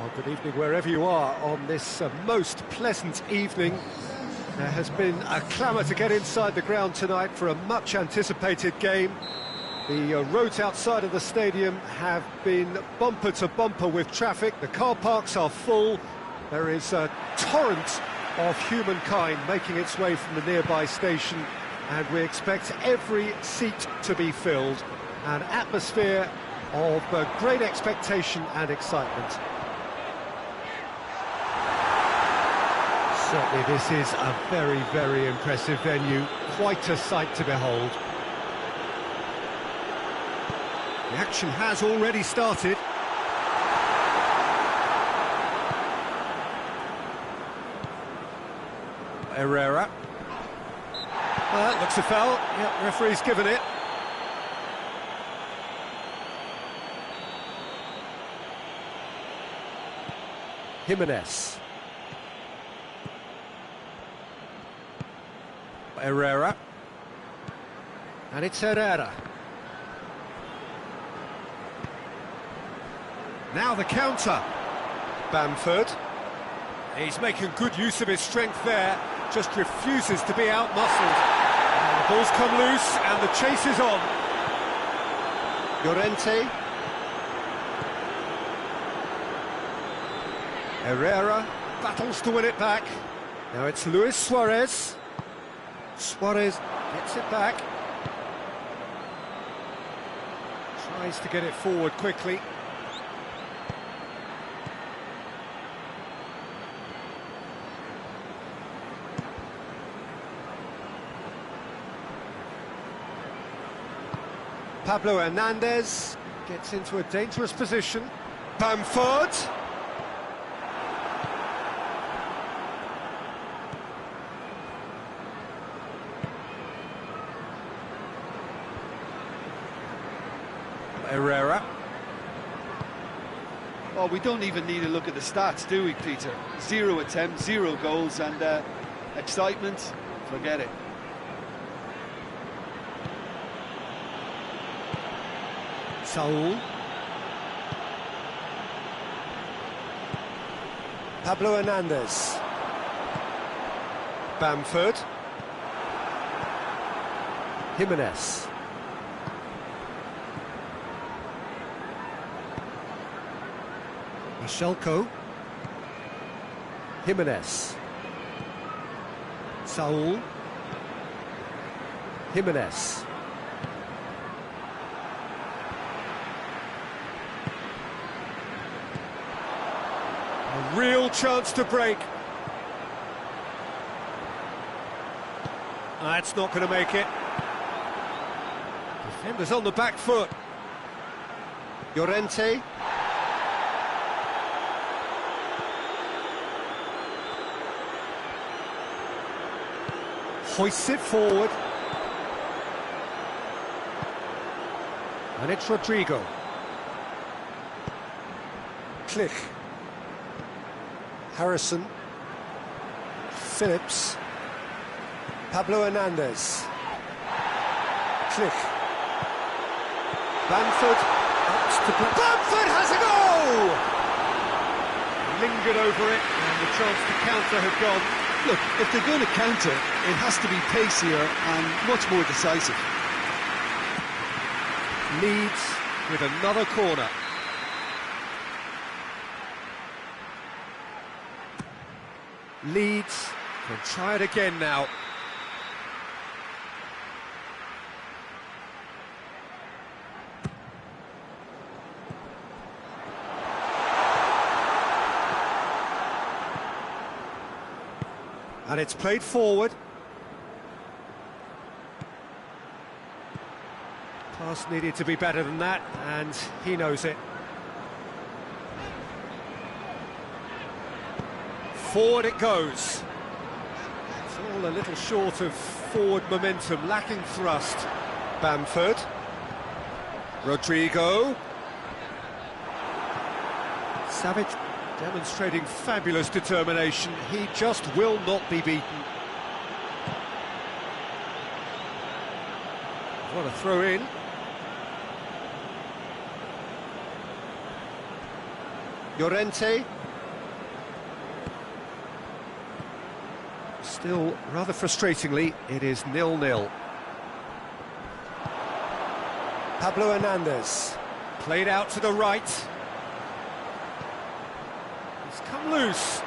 Well, good evening wherever you are on this most pleasant evening. There has been a clamour to get inside the ground tonight for a much-anticipated game. The roads outside of the stadium have been bumper to bumper with traffic. The car parks are full. There is a torrent of humankind making its way from the nearby station, and we expect every seat to be filled. An atmosphere of great expectation and excitement. Certainly this is a very, very impressive venue, quite a sight to behold. The action has already started. Herrera. That looks a foul. Yep, referee's given it. Jimenez. Herrera. And it's Herrera. Now the counter. Bamford. He's making good use of his strength there, just refuses to be out-muscled. And the ball's come loose and the chase is on. Llorente. Herrera battles to win it back. Now it's Luis Suarez. Suarez gets it back. Tries to get it forward quickly. Pablo Hernandez gets into a dangerous position. Bamford. Herrera. Oh, we don't even need to look at the stats, do we, Peter? 0 attempts, 0 goals, and excitement, forget it. Saul. Pablo Hernandez. Bamford. Jimenez. Michelko. Jimenez. Saul. Jimenez. A real chance to break. That's not going to make it. Defenders on the back foot. Llorente. Hoists it forward. And it's Rodrigo. Click. Harrison. Phillips. Pablo Hernandez. Click. Bamford. Bamford has a goal! Lingered over it, and the chance to counter had gone. Look, if they're going to counter, it has to be pacier and much more decisive. Leeds with another corner. Leeds can try it again now. And it's played forward. Pass needed to be better than that, and he knows it. Forward it goes. It's all a little short of forward momentum, lacking thrust. Bamford. Rodrigo. Savage demonstrating fabulous determination. He just will not be beaten. What a throw in. Llorente. Still, rather frustratingly, it is 0-0. Pablo Hernandez. Played out to the right. He's come loose.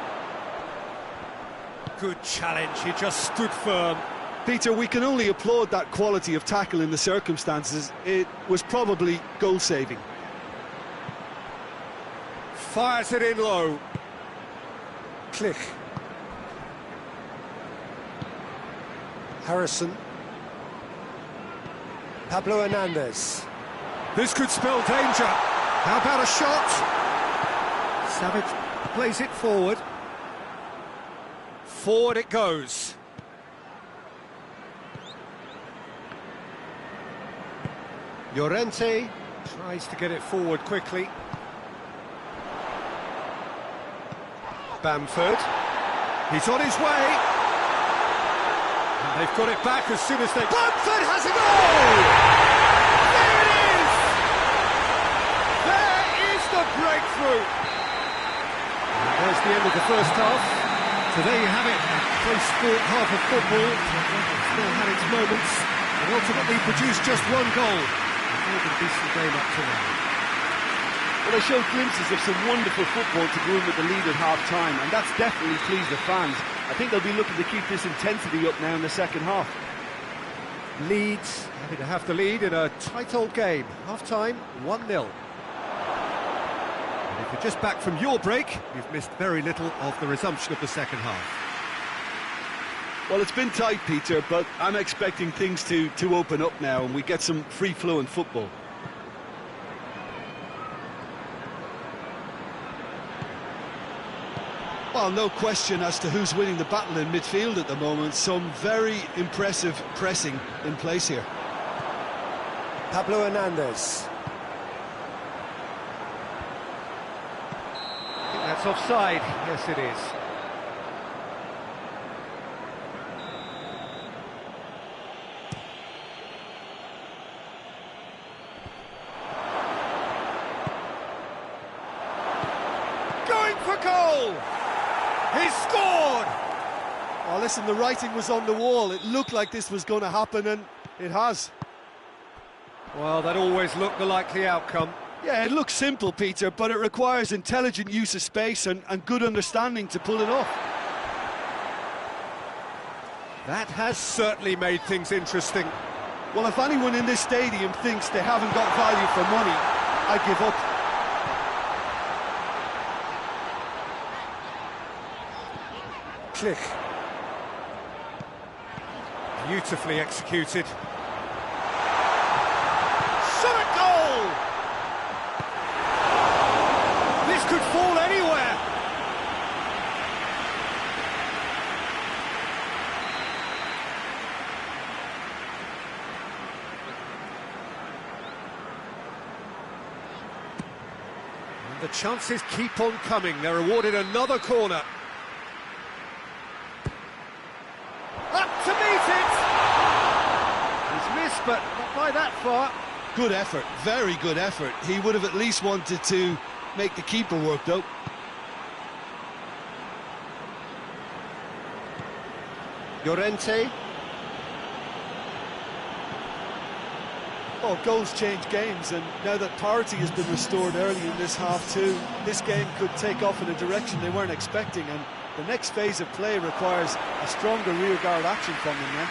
Good challenge, he just stood firm. Peter, we can only applaud that quality of tackle in the circumstances. It was probably goal-saving. Fires it in low. Click. Harrison. Pablo Hernandez. This could spell danger. How about a shot? Savage plays it forward. Forward it goes. Llorente tries to get it forward quickly. Bamford. He's on his way. And they've got it back as soon as they... Bamford has a goal! There it is! There is the breakthrough! And there's the end of the first half. So there you have it, a close sport half of football. Still had its moments, and ultimately produced just one goal. A decent game up to now. Well, they showed glimpses of some wonderful football to go in with the lead at half-time, and that's definitely pleased the fans. I think they'll be looking to keep this intensity up now in the second half. Leeds happy to have the lead in a tight old game. Half-time, 1-0. And if you're just back from your break, you've missed very little of the resumption of the second half. Well, it's been tight, Peter, but I'm expecting things to open up now and we get some free-flowing football. Well, no question as to who's winning the battle in midfield at the moment. Some very impressive pressing in place here. Pablo Hernandez. I think that's offside. Yes, it is. Going for goal! He's scored! Oh, listen, the writing was on the wall. It looked like this was going to happen, and it has. Well, that always looked the likely outcome. Yeah, it looks simple, Peter, but it requires intelligent use of space and good understanding to pull it off. That has certainly made things interesting. Well, if anyone in this stadium thinks they haven't got value for money, I give up. Click. Beautifully executed. Shot at goal! This could fall anywhere. And the chances keep on coming. They're awarded another corner. Up to meet it! He's missed, but not by that far. Good effort, very good effort. He would have at least wanted to make the keeper work, though. Llorente. Oh, goals change games, and now that parity has been restored early in this half too, this game could take off in a direction they weren't expecting, and the next phase of play requires a stronger rearguard action from them now.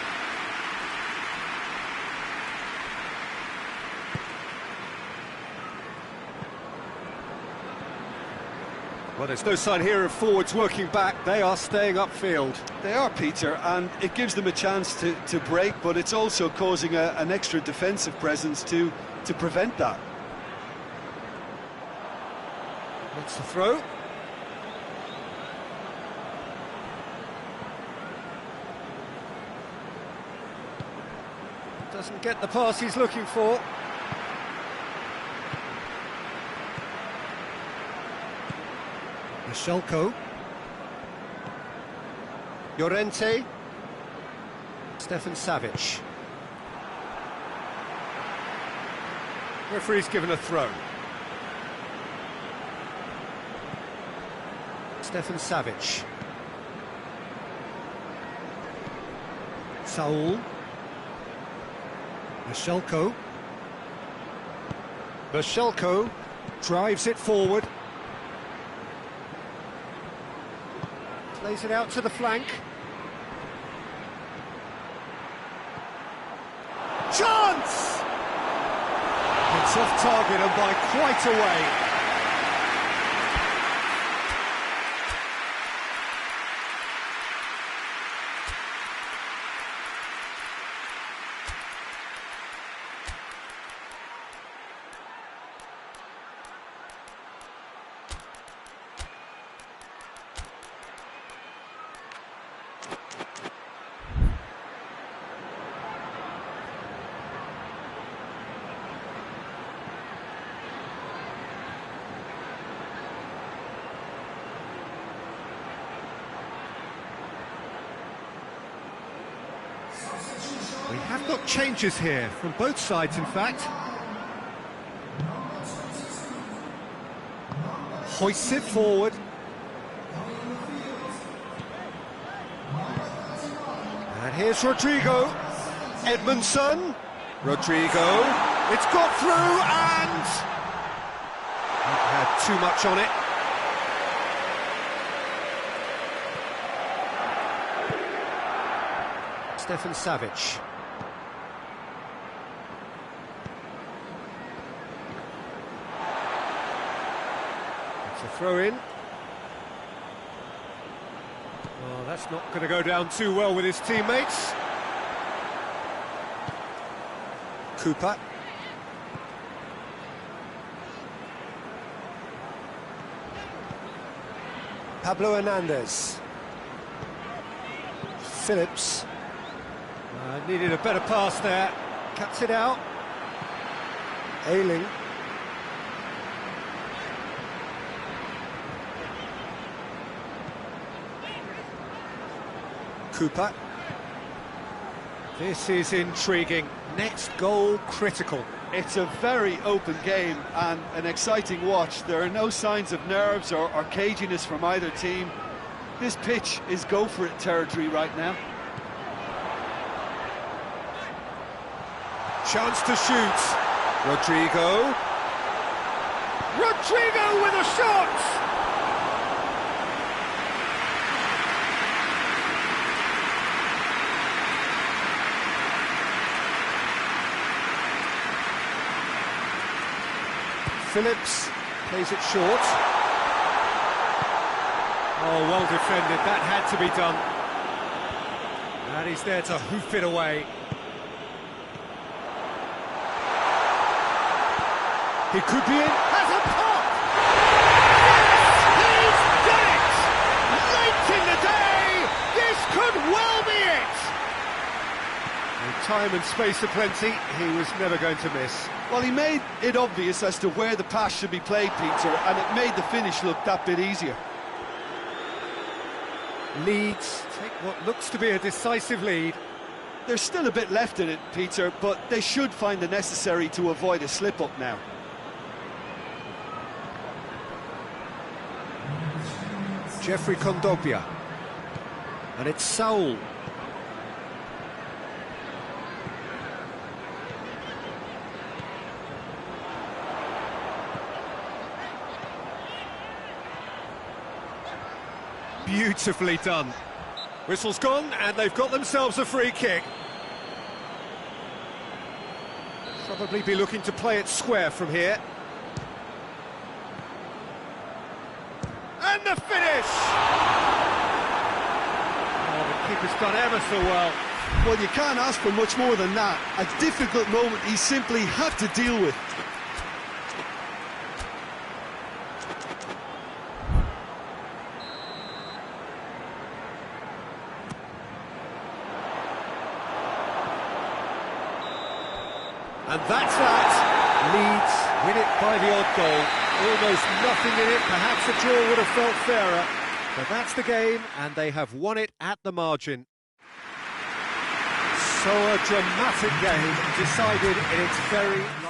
Well, there's no sign here of forwards working back. They are staying upfield. They are, Peter, and it gives them a chance to break, but it's also causing an extra defensive presence to prevent that. That's the throw. Doesn't get the pass he's looking for. Michelko. Llorente. Stefan Savic. Referee's given a throw. Stefan Savic. Saul. Michelko. Michelko drives it forward. Plays it out to the flank. Chance! It's off target and by quite a way. We have got changes here, from both sides in fact. Hoists it forward. And here's Rodrigo. Edmondson. Rodrigo. It's got through and... He had too much on it. Stefan Savic. It's a throw in. Well, That's not going to go down too well with his teammates. Cooper. Pablo Hernandez. Phillips. Needed a better pass there. Cuts it out. Ayling. Cooper. This is intriguing. Next goal critical. It's a very open game and an exciting watch. There are no signs of nerves or caginess from either team. This pitch is go-for-it territory right now. Chance to shoot. Rodrigo. Rodrigo with a shot! Phillips plays it short. Oh, well defended, that had to be done. And he's there to hoof it away. He could be in, has a pop! Yes, he's done it! Late in the day, this could well be it! With time and space aplenty, he was never going to miss. Well, he made it obvious as to where the pass should be played, Peter, and it made the finish look that bit easier. Leeds take what looks to be a decisive lead. There's still a bit left in it, Peter, but they should find the necessary to avoid a slip-up now. Jeffrey Kondogbia. And it's Saul. Beautifully done. Whistle's gone, and they've got themselves a free kick. Probably be looking to play it square from here. And the finish! Oh, the keeper's done ever so well. Well, you can't ask for much more than that. A difficult moment he simply had to deal with. And that's that. Leeds win it by the odd goal. Almost nothing in it. Perhaps a draw would have felt fairer. But that's the game, and they have won it at the margin. So a dramatic game, decided in its very last...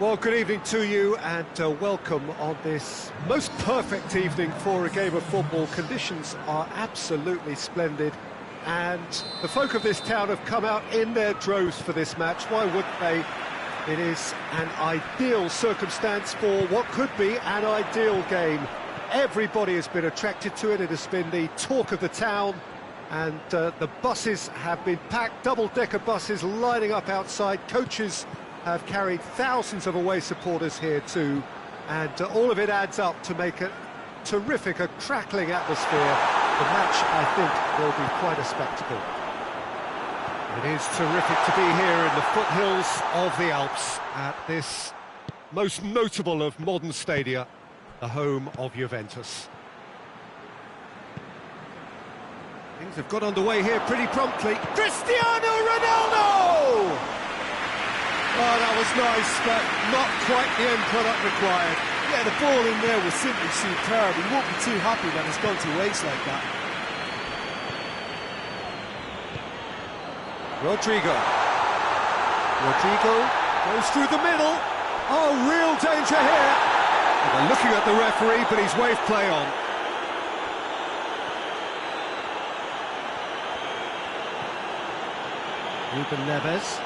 Well, good evening to you and welcome on this most perfect evening for a game of football. Conditions are absolutely splendid and the folk of this town have come out in their droves for this match. Why wouldn't they? It is an ideal circumstance for what could be an ideal game. Everybody has been attracted to it. It has been the talk of the town and the buses have been packed, double-decker buses lining up outside. Coaches have carried thousands of away supporters here too, and all of it adds up to make a terrific, a crackling atmosphere. The match, I think, will be quite a spectacle. It is terrific to be here in the foothills of the Alps at this most notable of modern stadia, the home of Juventus. Things have got underway here pretty promptly. Cristiano Ronaldo! Oh, that was nice, but not quite the end product required. Yeah, the ball in there was simply superb. He won't be too happy that it's gone to waste like that. Rodrigo goes through the middle. Oh, real danger here. And they're looking at the referee, but he's waved play on. Ruben Neves.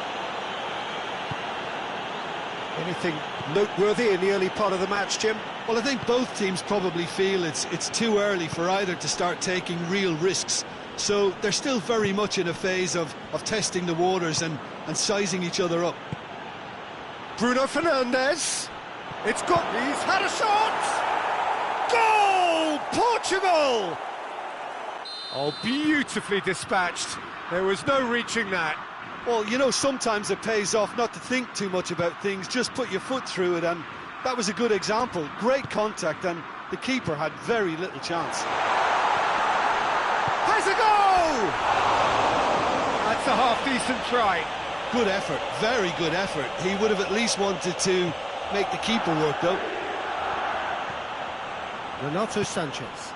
Anything noteworthy in the early part of the match, Jim? Well, I think both teams probably feel it's too early for either to start taking real risks. So they're still very much in a phase of testing the waters and sizing each other up. Bruno Fernandes. He's had a shot! Goal! Portugal! Oh, beautifully dispatched. There was no reaching that. Well, you know, sometimes it pays off not to think too much about things, just put your foot through it, and that was a good example. Great contact, and the keeper had very little chance. Has a goal! That's a half-decent try. Good effort, very good effort. He would have at least wanted to make the keeper work, though. Renato Sanchez.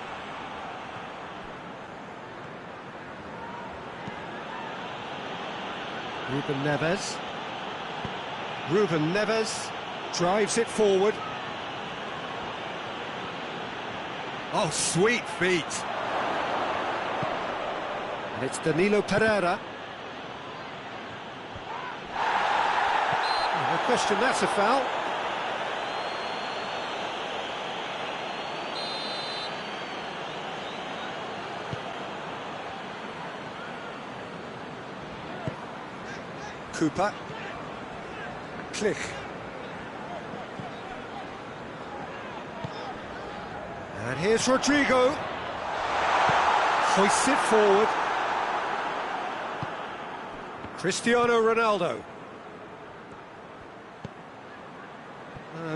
Ruben Neves drives it forward. Oh, sweet feet. And it's Danilo Pereira. No question, that's a foul. Cooper. Click. And here's Rodrigo. Hoists it forward. Cristiano Ronaldo.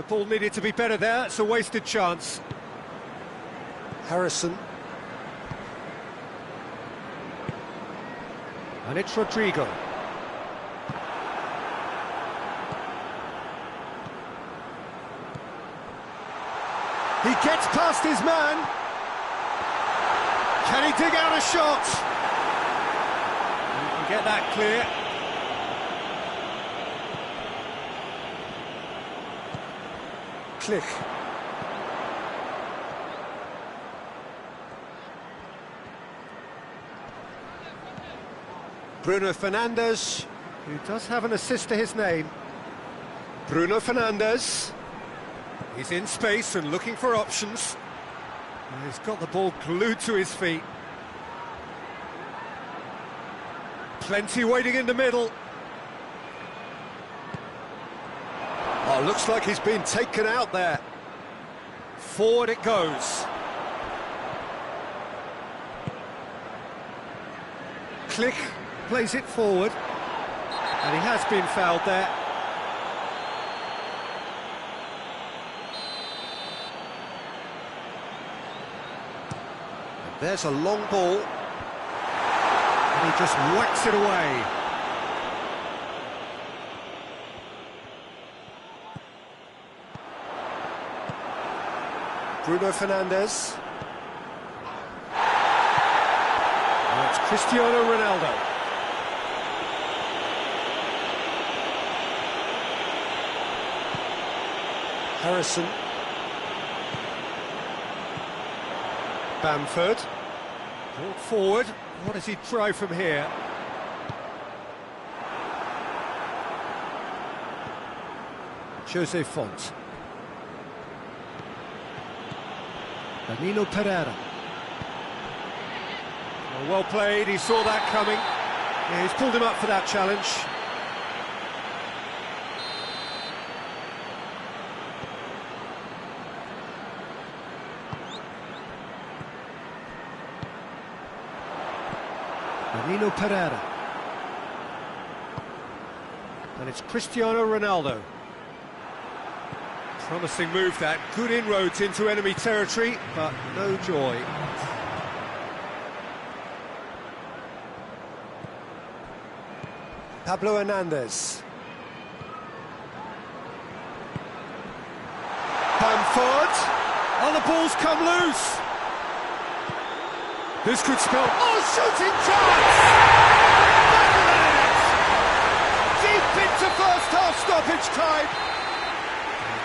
Ball needed to be better there. It's a wasted chance. Harrison. And it's Rodrigo. He gets past his man. Can he dig out a shot? He can get that clear. Click. Bruno Fernandes, who does have an assist to his name. Bruno Fernandes. He's in space and looking for options. And he's got the ball glued to his feet. Plenty waiting in the middle. Oh, looks like he's been taken out there. Forward it goes. Click, plays it forward. And he has been fouled there. There's a long ball, and he just whacks it away. Bruno Fernandes. And it's Cristiano Ronaldo. Harrison. Bamford. Brought forward. What does he try from here? Jose Font. Danilo Pereira. Well played, he saw that coming. Yeah, he's pulled him up for that challenge. Danilo Pereira. And it's Cristiano Ronaldo. Promising move that, good inroads into enemy territory, but no joy. Pablo Hernandez. Bamford. Oh, the ball's come loose. This could spell... Oh, shooting chance! Deep into first half stoppage time.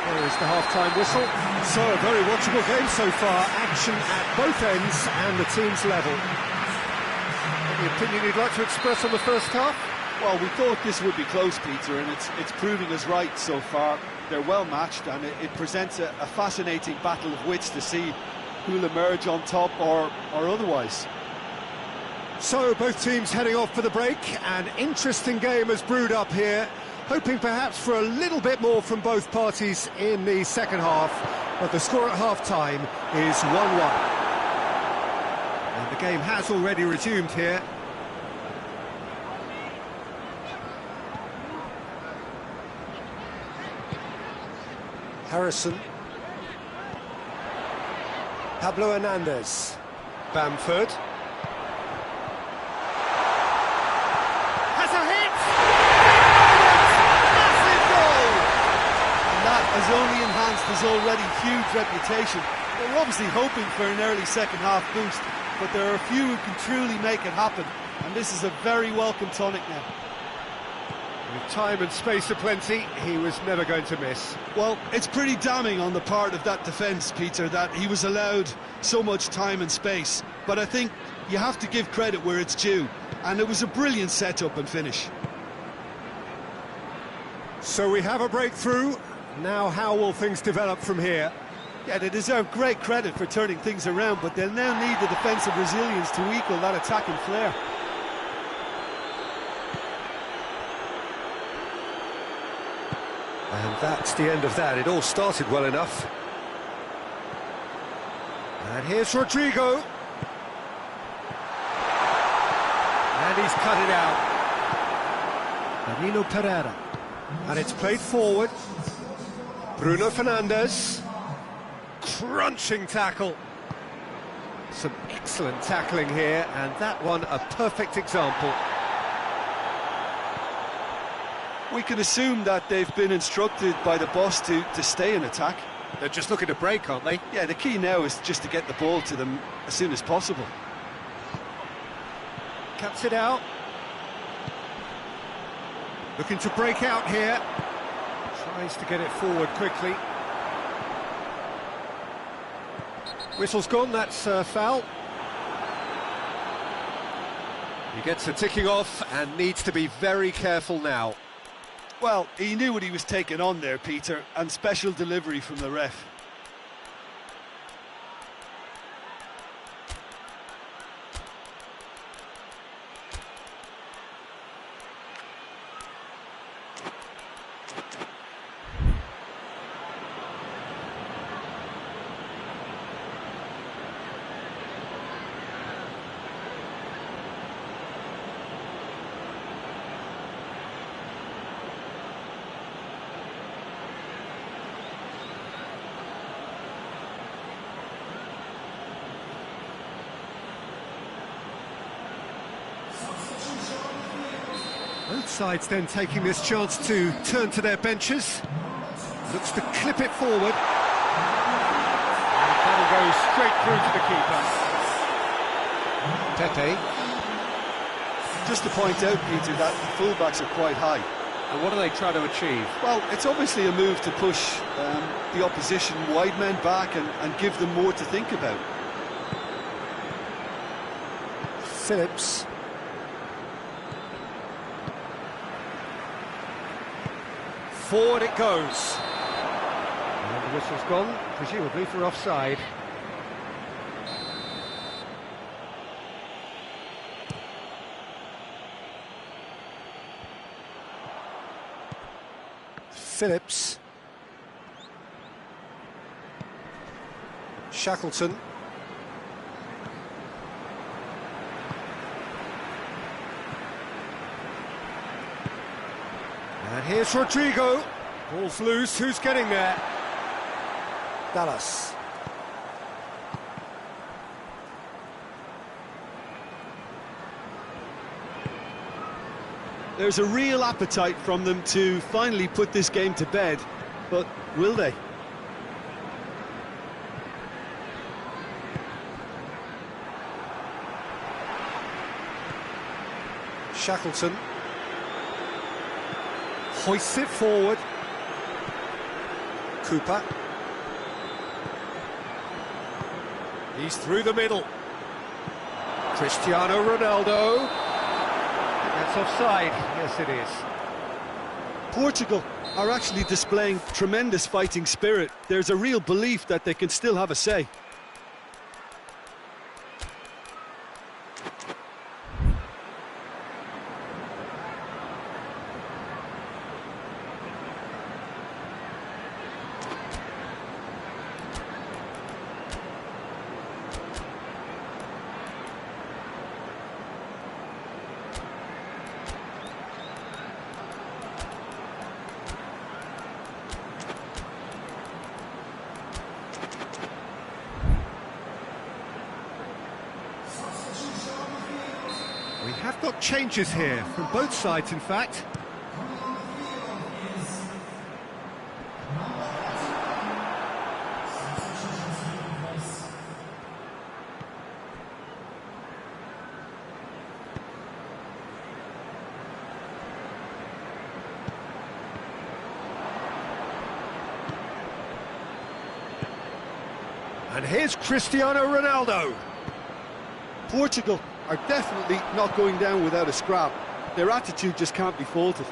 There is the half-time whistle. So, a very watchable game so far. Action at both ends and the team's level. Any opinion you'd like to express on the first half? Well, we thought this would be close, Peter, and it's proving us right so far. They're well matched, and it presents a fascinating battle of wits to see who'll emerge on top or otherwise. So, both teams heading off for the break. An interesting game has brewed up here. Hoping perhaps for a little bit more from both parties in the second half, but the score at half-time is 1-1. And the game has already resumed here. Harrison. Pablo Hernandez. Bamford. Has a hit! Massive goal! And that has only enhanced his already huge reputation. They were obviously hoping for an early second half boost, but there are a few who can truly make it happen, and this is a very welcome tonic now. With time and space aplenty, he was never going to miss. Well, it's pretty damning on the part of that defence, Peter, that he was allowed so much time and space. But I think you have to give credit where it's due, and it was a brilliant setup and finish. So we have a breakthrough. Now how will things develop from here? Yeah, they deserve great credit for turning things around, but they'll now need the defensive resilience to equal that attacking flair. And that's the end of that. It all started well enough. And here's Rodrigo. And he's cut it out. Danilo Pereira. And it's played forward. Bruno Fernandes. Crunching tackle. Some excellent tackling here, and that one a perfect example. We can assume that they've been instructed by the boss to stay in attack. They're just looking to break, aren't they? Yeah, the key now is just to get the ball to them as soon as possible. Cuts it out. Looking to break out here. Tries to get it forward quickly. Whistle's gone, that's foul. He gets a ticking off and needs to be very careful now. Well, he knew what he was taking on there, Peter, and special delivery from the ref. Both sides then taking this chance to turn to their benches. Looks to clip it forward. And that'll go straight through to the keeper. Pepe. Just to point out, Peter, that the fullbacks are quite high. And what do they try to achieve? Well, it's obviously a move to push the opposition wide men back and give them more to think about. Phillips. Forward it goes. And the whistle's gone, presumably for offside. Phillips. Shackleton. And here's Rodrigo. Ball's loose, who's getting there? Dallas. There's a real appetite from them to finally put this game to bed, but will they? Shackleton. Hoists it forward. Cooper. He's through the middle. Cristiano Ronaldo. That's offside. Yes, it is. Portugal are actually displaying tremendous fighting spirit. There's a real belief that they can still have a say. We have got changes here, from both sides in fact. And here's Cristiano Ronaldo. Portugal are definitely not going down without a scrap. Their attitude just can't be faulted.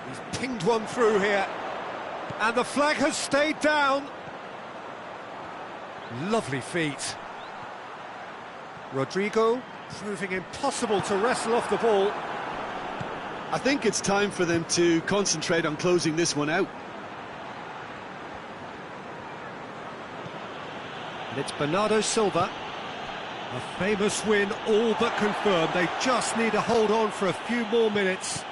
He's pinged one through here. And the flag has stayed down. Lovely feet. Rodrigo proving impossible to wrestle off the ball. I think it's time for them to concentrate on closing this one out. And it's Bernardo Silva. A famous win, all but confirmed. They just need to hold on for a few more minutes.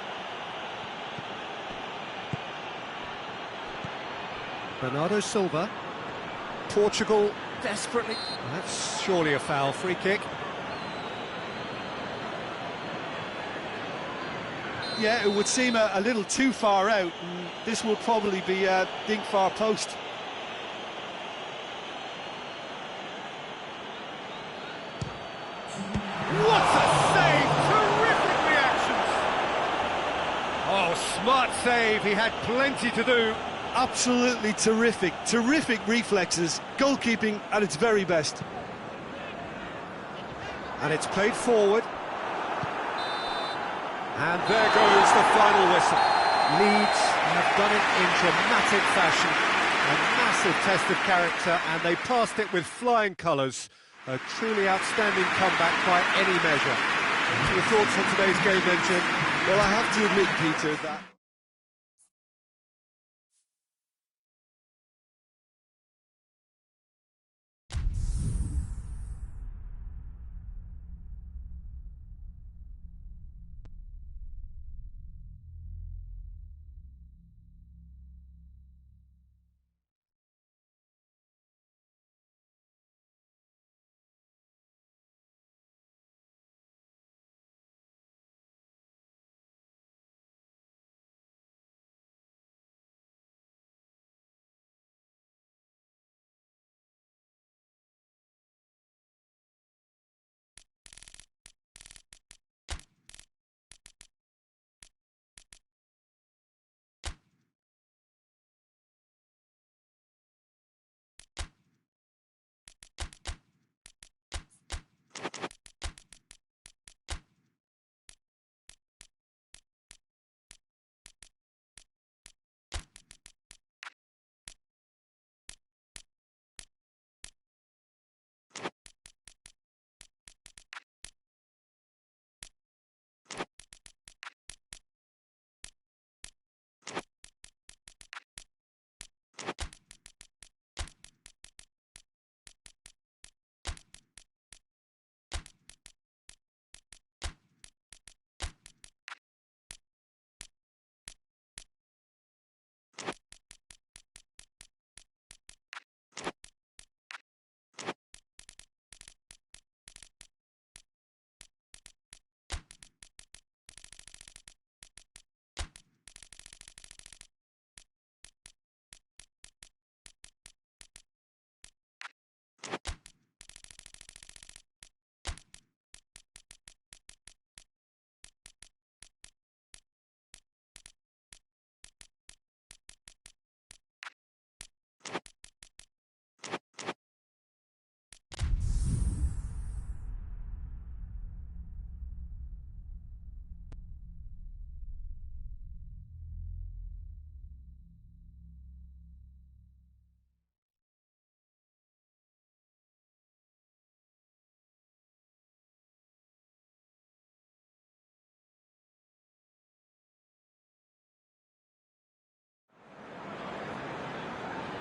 Bernardo Silva. Portugal desperately. That's surely a foul. Free kick. Yeah, it would seem a little too far out, and this will probably be a dink far post. What a save! Terrific reactions! Oh, smart save. He had plenty to do. Absolutely terrific, terrific reflexes, goalkeeping at its very best. And it's played forward. And there goes the final whistle. Leeds have done it in dramatic fashion. A massive test of character, and they passed it with flying colours. A truly outstanding comeback by any measure. Your thoughts on today's game then, Jim? Well, I have to admit, Peter, that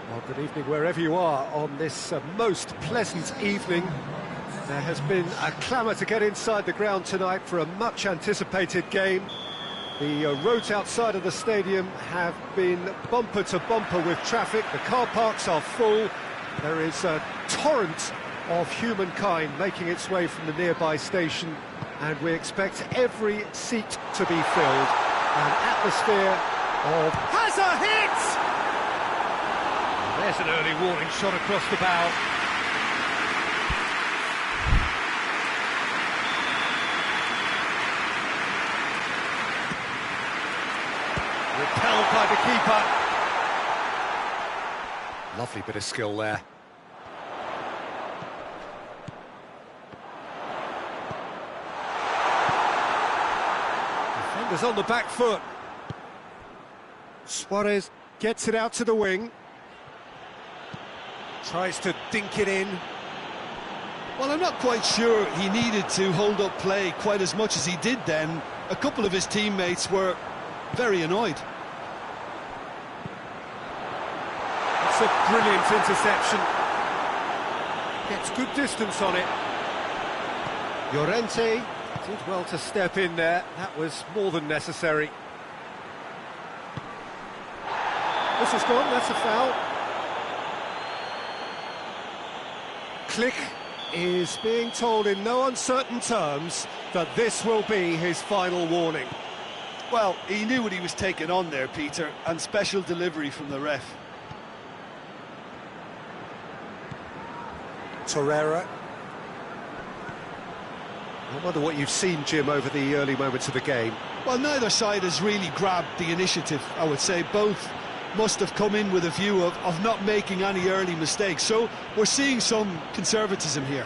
Well, good evening wherever you are on this most pleasant evening. There has been a clamour to get inside the ground tonight for a much-anticipated game. The roads outside of the stadium have been bumper to bumper with traffic. The car parks are full. There is a torrent of humankind making its way from the nearby station, and we expect every seat to be filled. An atmosphere of... Has a hit! There's an early warning shot across the bow. Repelled by the keeper. Lovely bit of skill there. Defenders on the back foot. Suarez gets it out to the wing. Tries to dink it in. Well, I'm not quite sure he needed to hold up play quite as much as he did then. A couple of his teammates were very annoyed. It's a brilliant interception. Gets good distance on it. Llorente did well to step in there. That was more than necessary. This is gone, that's a foul. Klick is being told in no uncertain terms that this will be his final warning. Well, he knew what he was taking on there, Peter, and special delivery from the ref. Torreira. I wonder what you've seen, Jim, over the early moments of the game. Well, neither side has really grabbed the initiative, I would say. Both must have come in with a view of not making any early mistakes. So we're seeing some conservatism here.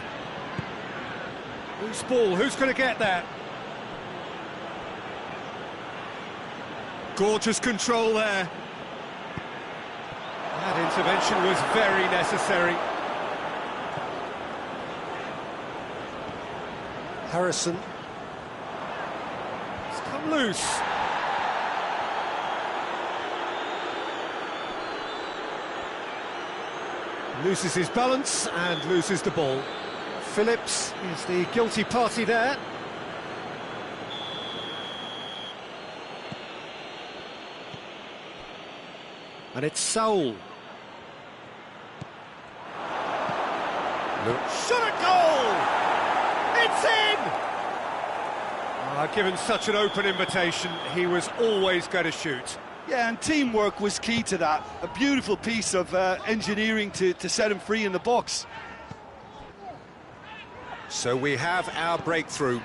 Loose ball, who's going to get that? Gorgeous control there. That intervention was very necessary. Harrison. It's come loose. Loses his balance and loses the ball. Phillips is the guilty party there. And it's Saul. Shot a goal! It's in! Given such an open invitation, he was always going to shoot. Yeah, and teamwork was key to that. A beautiful piece of engineering to set him free in the box. So we have our breakthrough.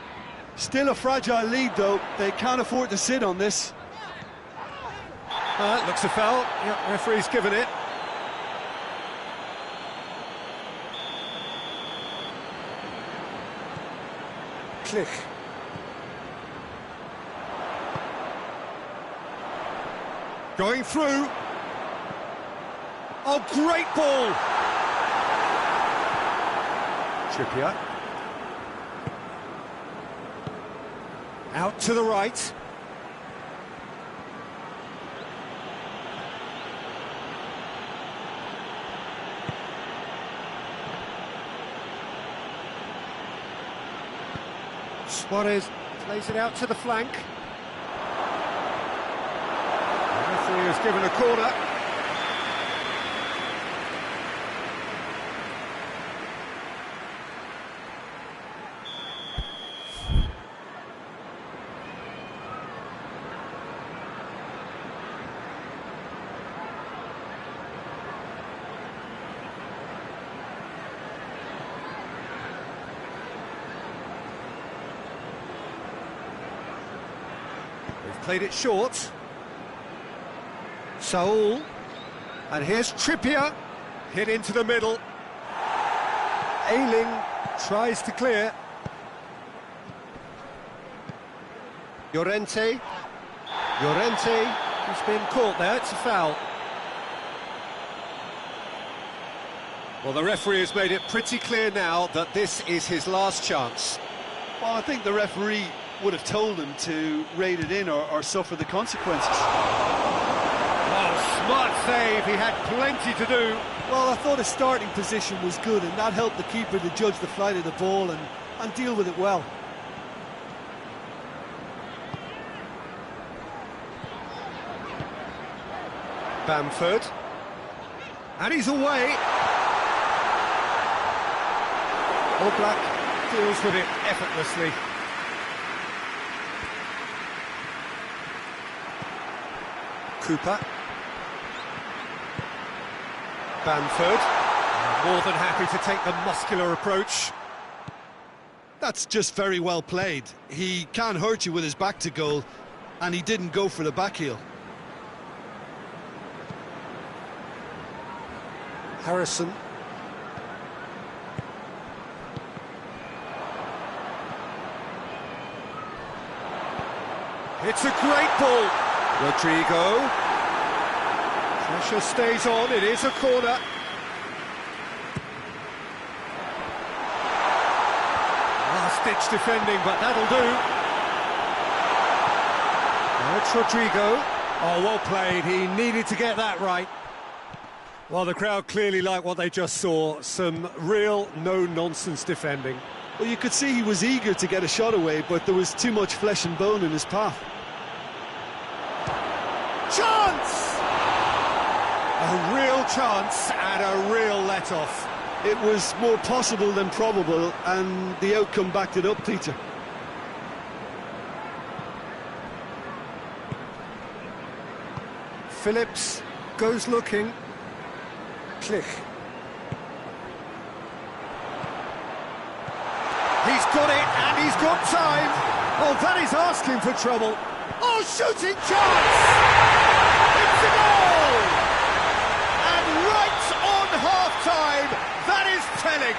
Still a fragile lead, though. They can't afford to sit on this. Looks a foul. Yep, referee's given it. Klick. Going through. Oh, great ball! Trippier. Out to the right. Suarez plays it out to the flank. The referee has given a corner. They've played it short. Saul. And here's Trippier. Hit into the middle. Ayling tries to clear. Llorente. Llorente has been caught there. It's a foul. Well, the referee has made it pretty clear now that this is his last chance. Well, I think the referee would have told him to rate it in or suffer the consequences. Oh, Smart save, he had plenty to do. Well, I thought his starting position was good, and that helped the keeper to judge the flight of the ball and deal with it well. Bamford. And he's away. All Black deals with it effortlessly. Cooper. Bamford. More than happy to take the muscular approach. That's just very well played. He can't hurt you with his back to goal, and he didn't go for the back heel. Harrison. It's a great ball. Rodrigo. Pressure stays on, it is a corner. Last-ditch defending, but that'll do. Now it's Rodrigo. Oh, well played, he needed to get that right. Well, the crowd clearly liked what they just saw. Some real no-nonsense defending. Well, you could see he was eager to get a shot away, but there was too much flesh and bone in his path. Chance! A real chance and a real let-off. It was more possible than probable, and the outcome backed it up, Peter. Phillips goes looking. Click. He's got it, and he's got time. Oh, that is asking for trouble. Oh, shooting chance! It's a goal! And right on half-time, that is telling.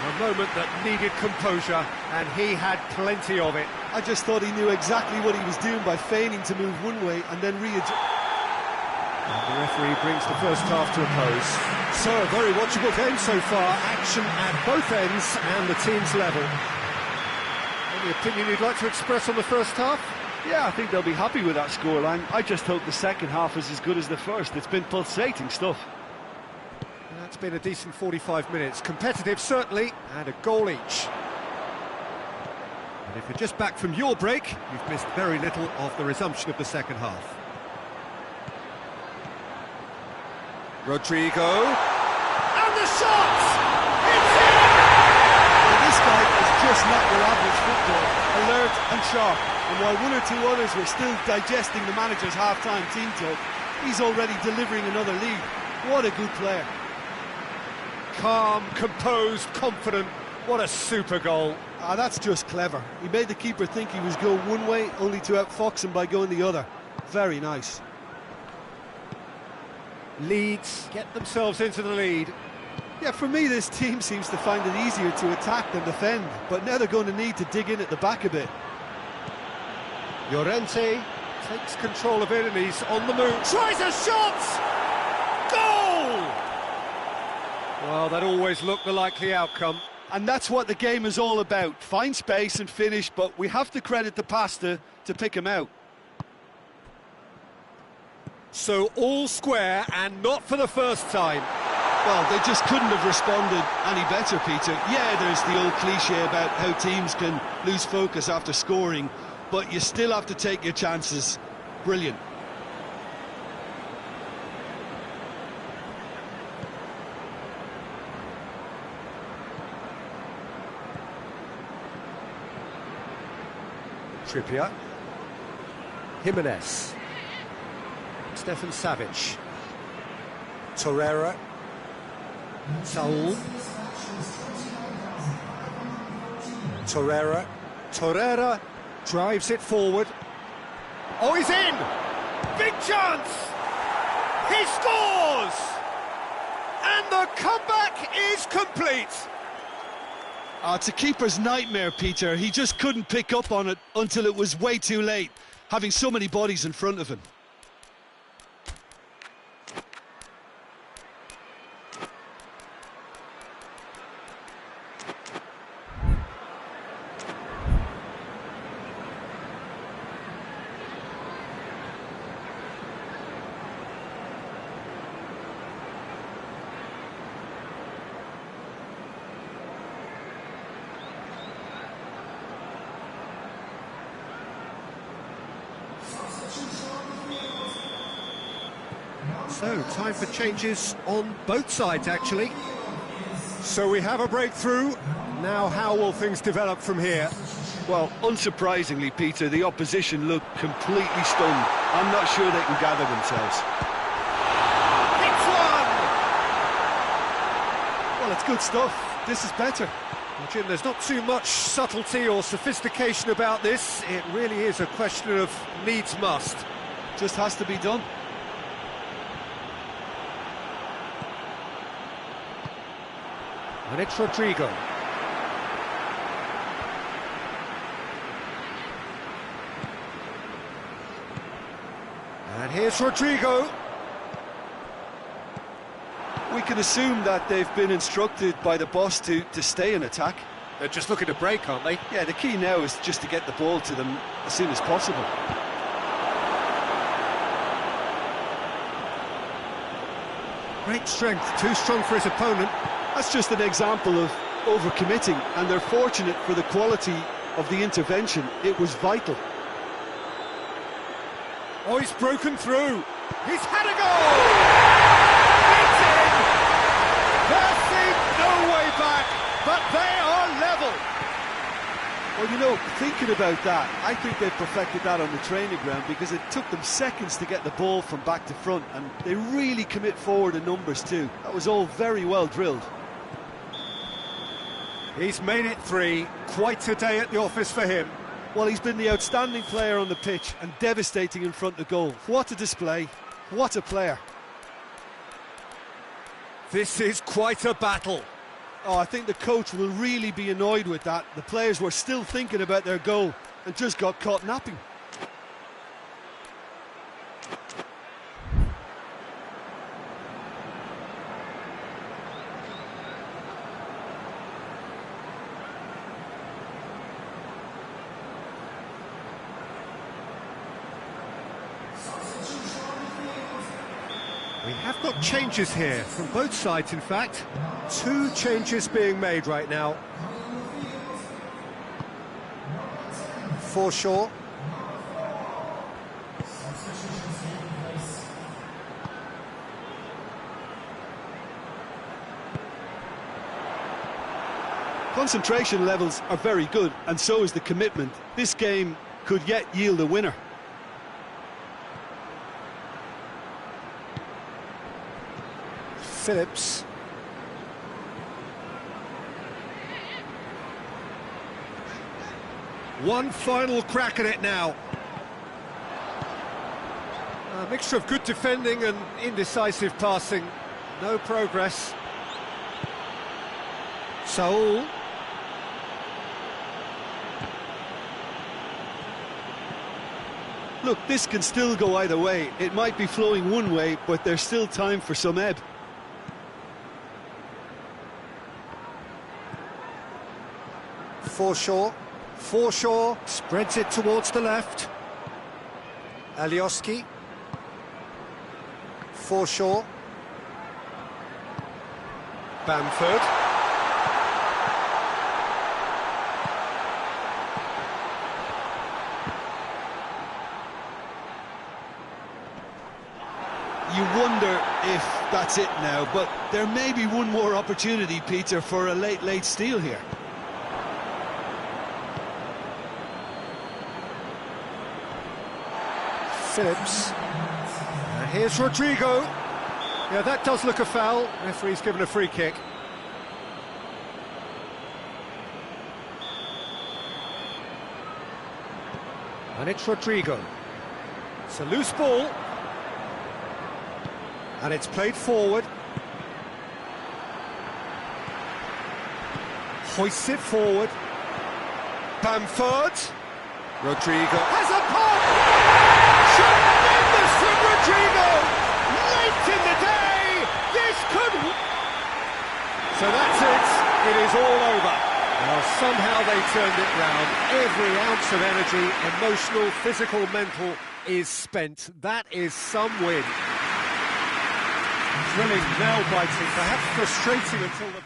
A moment that needed composure, and he had plenty of it. I just thought he knew exactly what he was doing by feigning to move one way and then readjust. And the referee brings the first half to a close. So, a very watchable game so far. Action at both ends and the team's level. Any opinion you'd like to express on the first half? Yeah, I think they'll be happy with that scoreline. I just hope the second half is as good as the first. It's been pulsating stuff. That's been a decent 45 minutes. Competitive, certainly, and a goal each. And if you're just back from your break, you've missed very little of the resumption of the second half. Rodrigo. And the shot! It's in! Well, this guy is just not your average footballer. Alert and sharp. And while one or two others were still digesting the manager's half-time team talk, he's already delivering another lead. What a good player. Calm, composed, confident. What a super goal. Ah, that's just clever. He made the keeper think he was going one way, only to outfox him by going the other. Very nice. Leeds get themselves into the lead. Yeah, for me, this team seems to find it easier to attack than defend, but now they're going to need to dig in at the back a bit. Llorente takes control of it and he's on the move. Tries a shot! Goal! Well, that always looked the likely outcome. And that's what the game is all about. Find space and finish, but we have to credit the Pasta to pick him out. So all square, and not for the first time. Well, they just couldn't have responded any better, Peter. Yeah, there's the old cliche about how teams can lose focus after scoring, but you still have to take your chances. Brilliant. Trippier. Jimenez. Stefan Savic. Torreira. Saul. Torreira drives it forward. Oh, he's in! Big chance! He scores! And the comeback is complete! It's a keeper's nightmare, Peter. He just couldn't pick up on it until it was way too late, having so many bodies in front of him. So, time for changes on both sides, actually. So we have a breakthrough. Now, how will things develop from here? Well, unsurprisingly, Peter, the opposition look completely stunned. I'm not sure they can gather themselves. It's one! Well, it's good stuff. This is better. Well, Jim, there's not too much subtlety or sophistication about this. It really is a question of needs must. Just has to be done. And it's Rodrigo. And here's Rodrigo. We can assume that they've been instructed by the boss to stay in attack. They're just looking to break, aren't they? Yeah, the key now is just to get the ball to them as soon as possible. Great strength, too strong for his opponent. That's just an example of overcommitting, and they're fortunate for the quality of the intervention. It was vital. Oh, he's broken through. He's had a goal! It's in! There seems no way back, but they are level. Well, you know, thinking about that, I think they perfected that on the training ground because it took them seconds to get the ball from back to front, and they really commit forward in numbers too. That was all very well drilled. He's made it 3. Quite a day at the office for him. Well, he's been the outstanding player on the pitch and devastating in front of goal. What a display. What a player. This is quite a battle. Oh, I think the coach will really be annoyed with that. The players were still thinking about their goal and just got caught napping. We have got changes here, from both sides in fact. 2 changes being made right now. Forshaw. Concentration levels are very good, and so is the commitment. This game could yet yield a winner. Phillips. One final crack at it now. A mixture of good defending and indecisive passing. No progress. Saul. Look, this can still go either way. It might be flowing one way, but there's still time for some ebb. Forshaw spreads it towards the left. Alioski. Forshaw. Bamford. You wonder if that's it now, but there may be one more opportunity, Peter, for a late steal here. Phillips. And here's Rodrigo. Yeah, that does look a foul. Referee's given a free kick. And it's Rodrigo. It's a loose ball. And it's played forward. Hoists it forward. Bamford. Rodrigo has a pop! Tremendous from Rodrigo! Late in the day! This could... So that's it. It is all over. Well, somehow they turned it round. Every ounce of energy, emotional, physical, mental, is spent. That is some win. Thrilling, nail-biting, perhaps frustrating until the...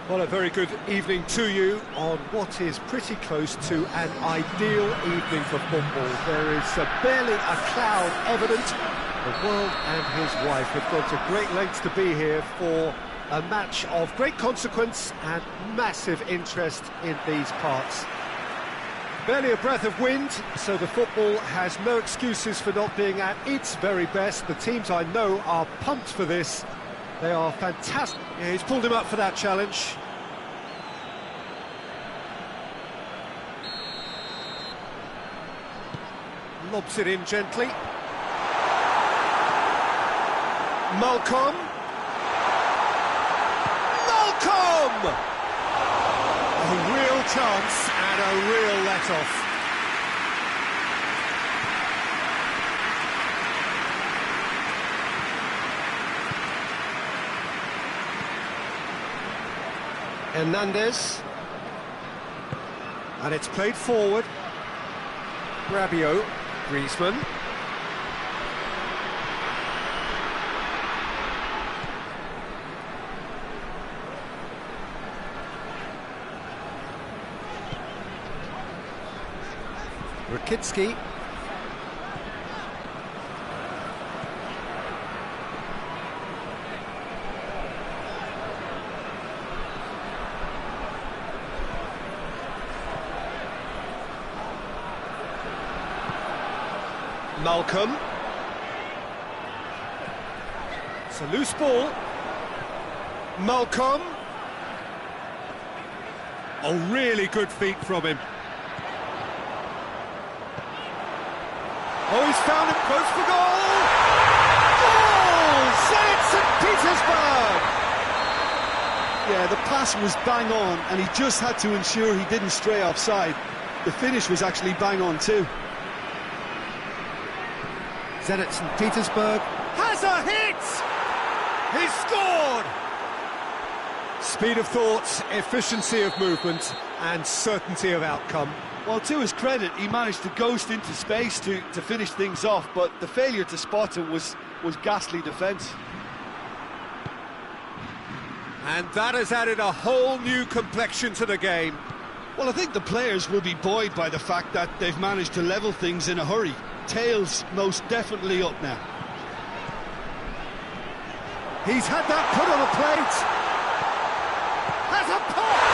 Well, a very good evening to you on what is pretty close to an ideal evening for football. There is barely a cloud evident. The world and his wife have gone to great lengths to be here for a match of great consequence and massive interest in these parts. Barely a breath of wind, so the football has no excuses for not being at its very best. The teams I know are pumped for this. They are fantastic. Yeah, he's pulled him up for that challenge. Lobs it in gently. Malcolm! A real chance and a real let-off. Hernandez, and it's played forward. Rabiot, Griezmann. Rakitsky. Malcolm. It's a loose ball. Malcolm. Oh, really good feet from him. Oh, he's found him close for goal! Goal! Zenit St. Petersburg! Yeah, the pass was bang on, and he just had to ensure he didn't stray offside. The finish was actually bang on too. Zenit St. Petersburg has a hit! He's scored! Speed of thought, efficiency of movement, and certainty of outcome. Well, to his credit, he managed to ghost into space to finish things off, but the failure to spot him was ghastly defence. And that has added a whole new complexion to the game. Well, I think the players will be buoyed by the fact that they've managed to level things in a hurry. Tails most definitely up now. He's had that put on a plate. Has a pop!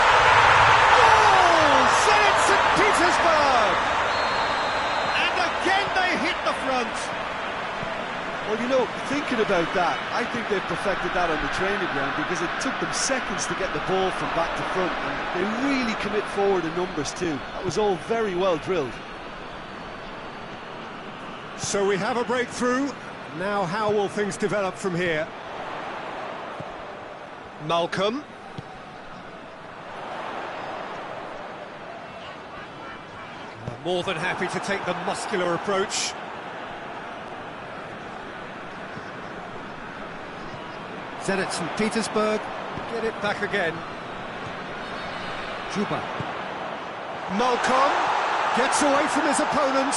Goal! Zenit St. Petersburg! And again they hit the front. Well, you know, thinking about that, I think they've perfected that on the training ground because it took them seconds to get the ball from back to front, and they really commit forward in numbers too. That was all very well drilled. So we have a breakthrough. Now how will things develop from here? Malcolm. More than happy to take the muscular approach. Zenit St. Petersburg get it back again. Juba. Malcolm gets away from his opponent.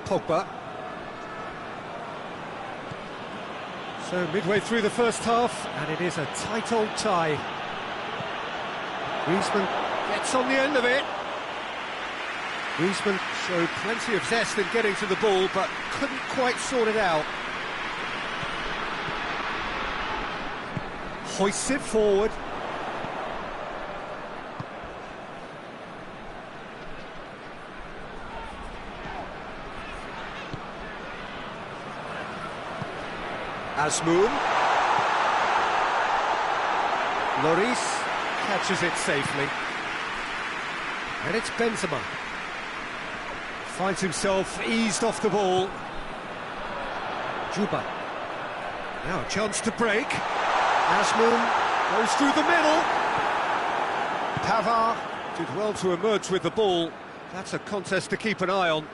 Pogba. So midway through the first half, and it is a tight old tie. Griezmann gets on the end of it. Griezmann showed plenty of zest in getting to the ball, but couldn't quite sort it out. Hoists it forward. Azmoun. Lloris catches it safely. And it's Benzema. Finds himself eased off the ball. Juba. Now a chance to break. Azmoun goes through the middle. Pavard did well to emerge with the ball. That's a contest to keep an eye on.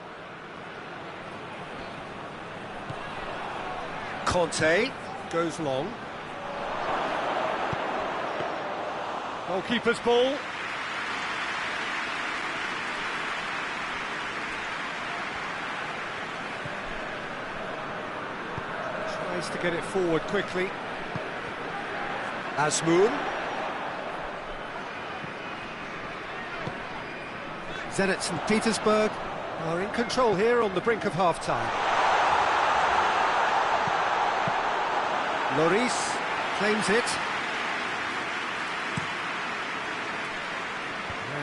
Conte goes long. Goalkeeper's ball. Tries to get it forward quickly. Azmoun. Zenit St. Petersburg are in control here on the brink of half-time. Lloris claims it.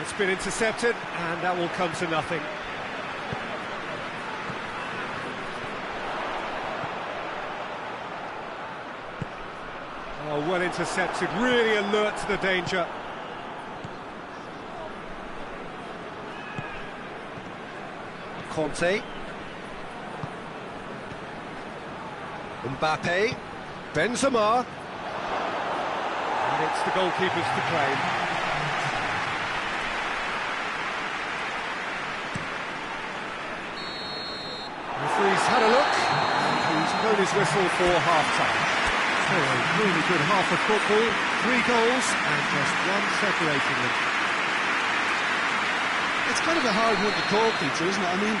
It's been intercepted, and that will come to nothing. Oh, well intercepted, really alert to the danger. Conte. Mbappe. Benzema. And it's the goalkeepers to claim. Referee's had a look, and he's blown his whistle for half-time. So a really good half of football, 3 goals, and just one separating them. It's kind of a hard one to call, Peter, isn't it? I mean,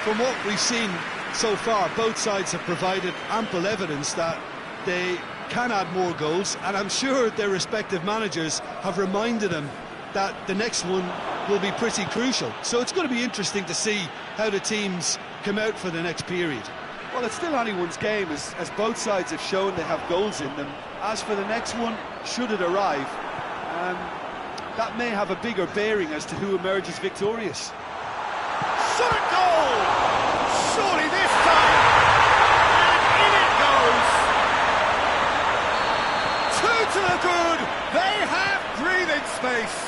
from what we've seen so far, both sides have provided ample evidence that they can add more goals, and I'm sure their respective managers have reminded them that the next one will be pretty crucial. So it's going to be interesting to see how the teams come out for the next period. Well, it's still anyone's game, as both sides have shown they have goals in them. As for the next one, should it arrive, that may have a bigger bearing as to who emerges victorious. Shot at goal! Surely this time! And in it goes! 2 to the good! They have breathing space!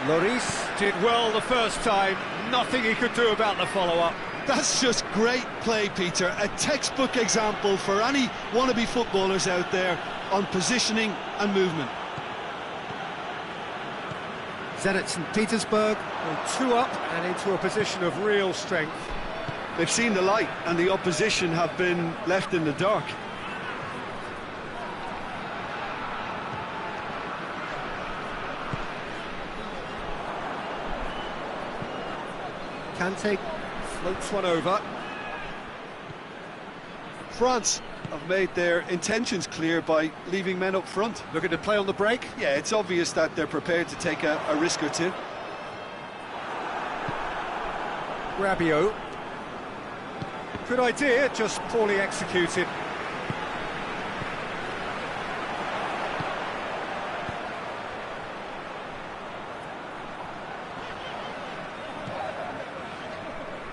Lloris did well the first time, nothing he could do about the follow-up. That's just great play, Peter. A textbook example for any wannabe footballers out there on positioning and movement. Zenit St. Petersburg go 2 up and into a position of real strength. They've seen the light, and the opposition have been left in the dark. Kante floats one over. France have made their intentions clear by leaving men up front. Looking to play on the break. Yeah, it's obvious that they're prepared to take a risk or two. Rabiot. Good idea, just poorly executed.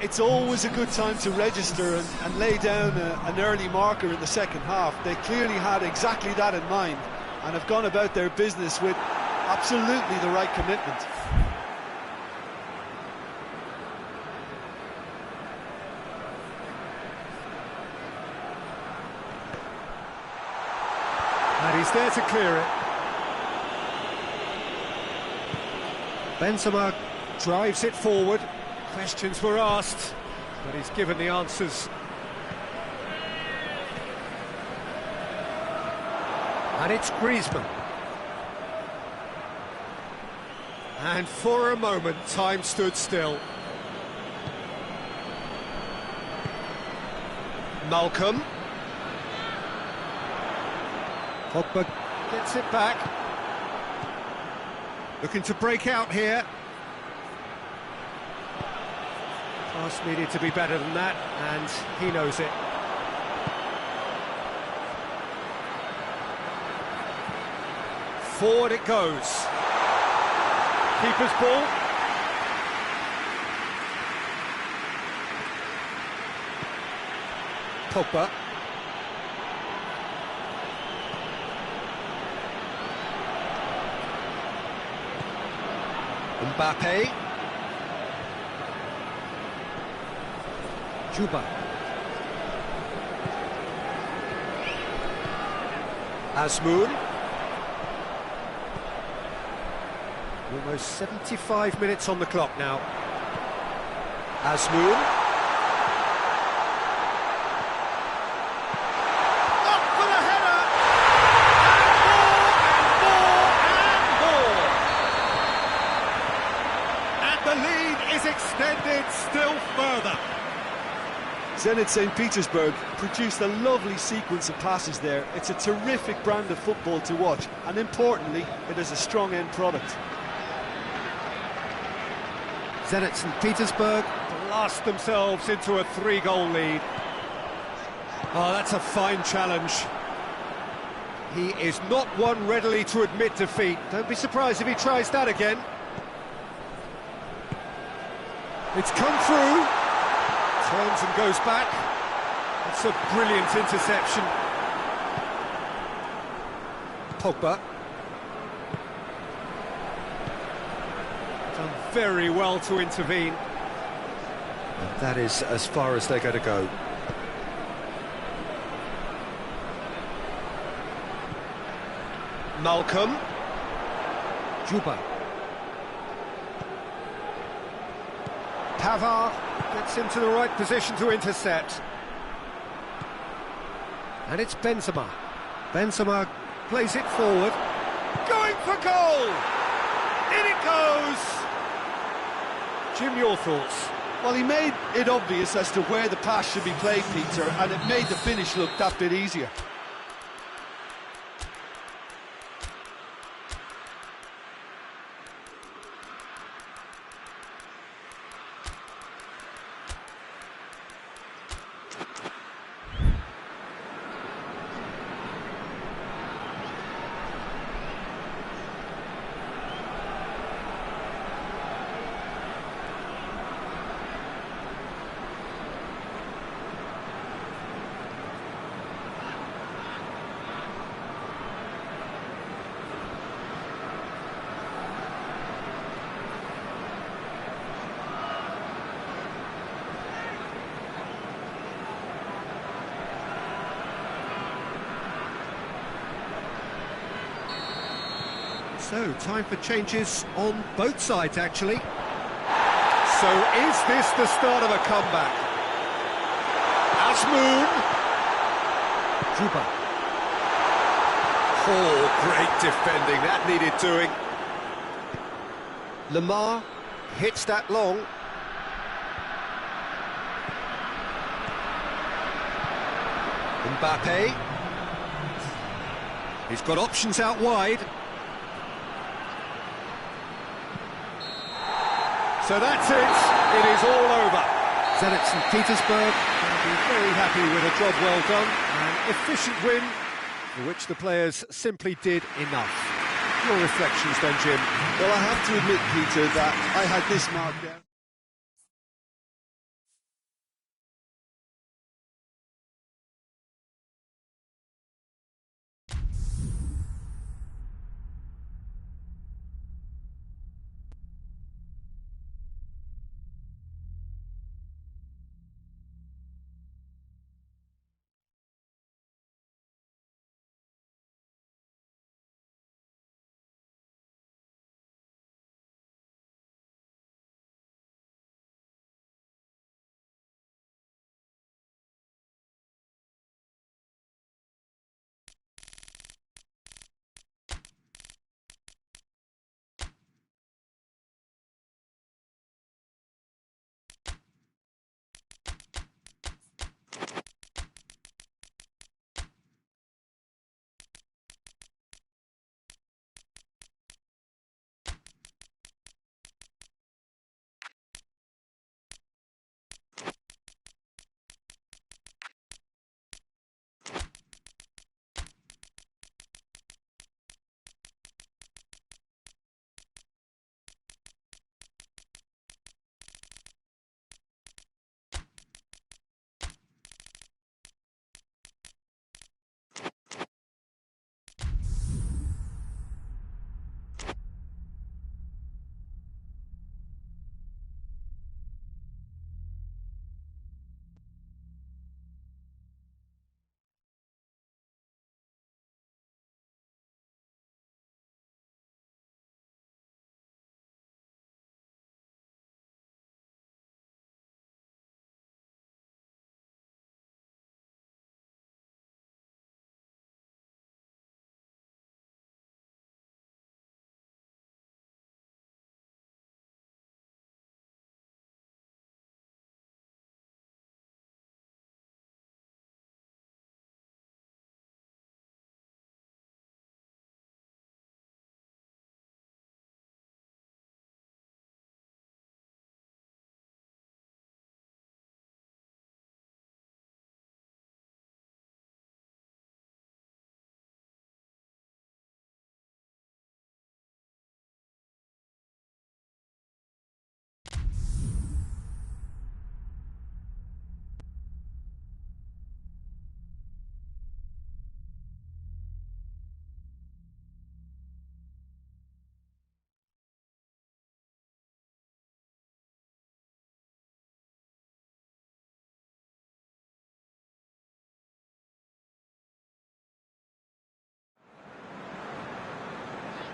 It's always a good time to register and lay down an early marker in the second half. They clearly had exactly that in mind and have gone about their business with absolutely the right commitment. And he's there to clear it. Benzema drives it forward. Questions were asked, but he's given the answers. And it's Griezmann. And for a moment, time stood still. Malcolm. Pogba gets it back. Looking to break out here. Pass needed to be better than that, and he knows it. Forward it goes. Keeper's ball. Pogba. Mbappe. Juba. Azmoun. Almost 75 minutes on the clock now. Azmoun. Up for the header! And more! And the lead is extended still further. Zenit St. Petersburg produced a lovely sequence of passes there. It's a terrific brand of football to watch, and importantly, it is a strong end product. Zenit St. Petersburg blast themselves into a 3-goal lead. Oh, that's a fine challenge. He is not one readily to admit defeat. Don't be surprised if he tries that again. It's come through. Turns and goes back. It's a brilliant interception. Pogba. Done very well to intervene. And that is as far as they're going to go. Malcolm. Juba. Pavard gets into the right position to intercept. And it's Benzema. Benzema plays it forward. Going for goal! In it goes! Jim, your thoughts? Well, he made it obvious as to where the pass should be played, Peter, and it made the finish look that bit easier. So, time for changes on both sides, actually. So, is this the start of a comeback? Asmoon. Juba. Oh, great defending. That needed doing. Lamar hits that long. Mbappe. He's got options out wide. So that's it. It is all over. Zenit St. Petersburg will be very happy with a job well done. An efficient win, for which the players simply did enough. Your reflections then, Jim? Well, I have to admit, Peter, that I had this marked down.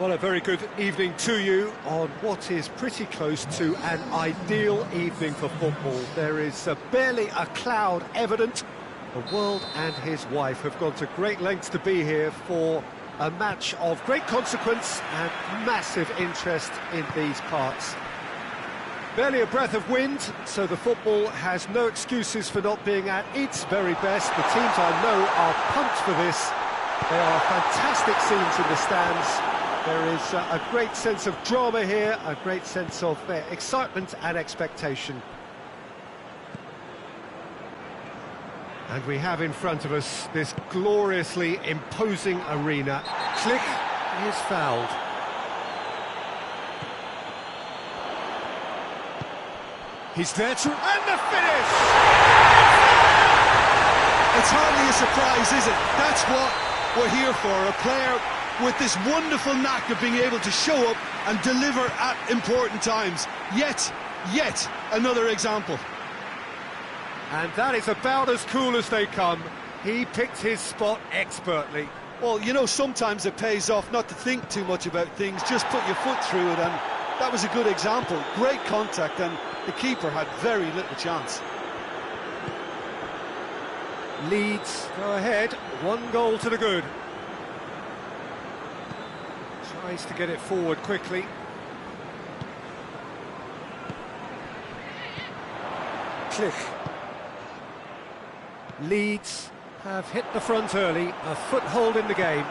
Well, a very good evening to you on what is pretty close to an ideal evening for football. There is barely a cloud evident. The world and his wife have gone to great lengths to be here for a match of great consequence and massive interest in these parts. Barely a breath of wind, so the football has no excuses for not being at its very best. The teams I know are pumped for this. There are fantastic scenes in the stands. There is a great sense of drama here, a great sense of excitement and expectation. And we have in front of us this gloriously imposing arena. Click is fouled. He's there to... and the finish! It's hardly a surprise, is it? That's what we're here for, a player with this wonderful knack of being able to show up and deliver at important times. Yet another example. And that is about as cool as they come. He picked his spot expertly. Well, you know, sometimes it pays off not to think too much about things, just put your foot through it, and that was a good example. Great contact, and the keeper had very little chance. Leeds go ahead, 1 goal to the good. Tries to get it forward quickly. Click. Leeds have hit the front early, a foothold in the game.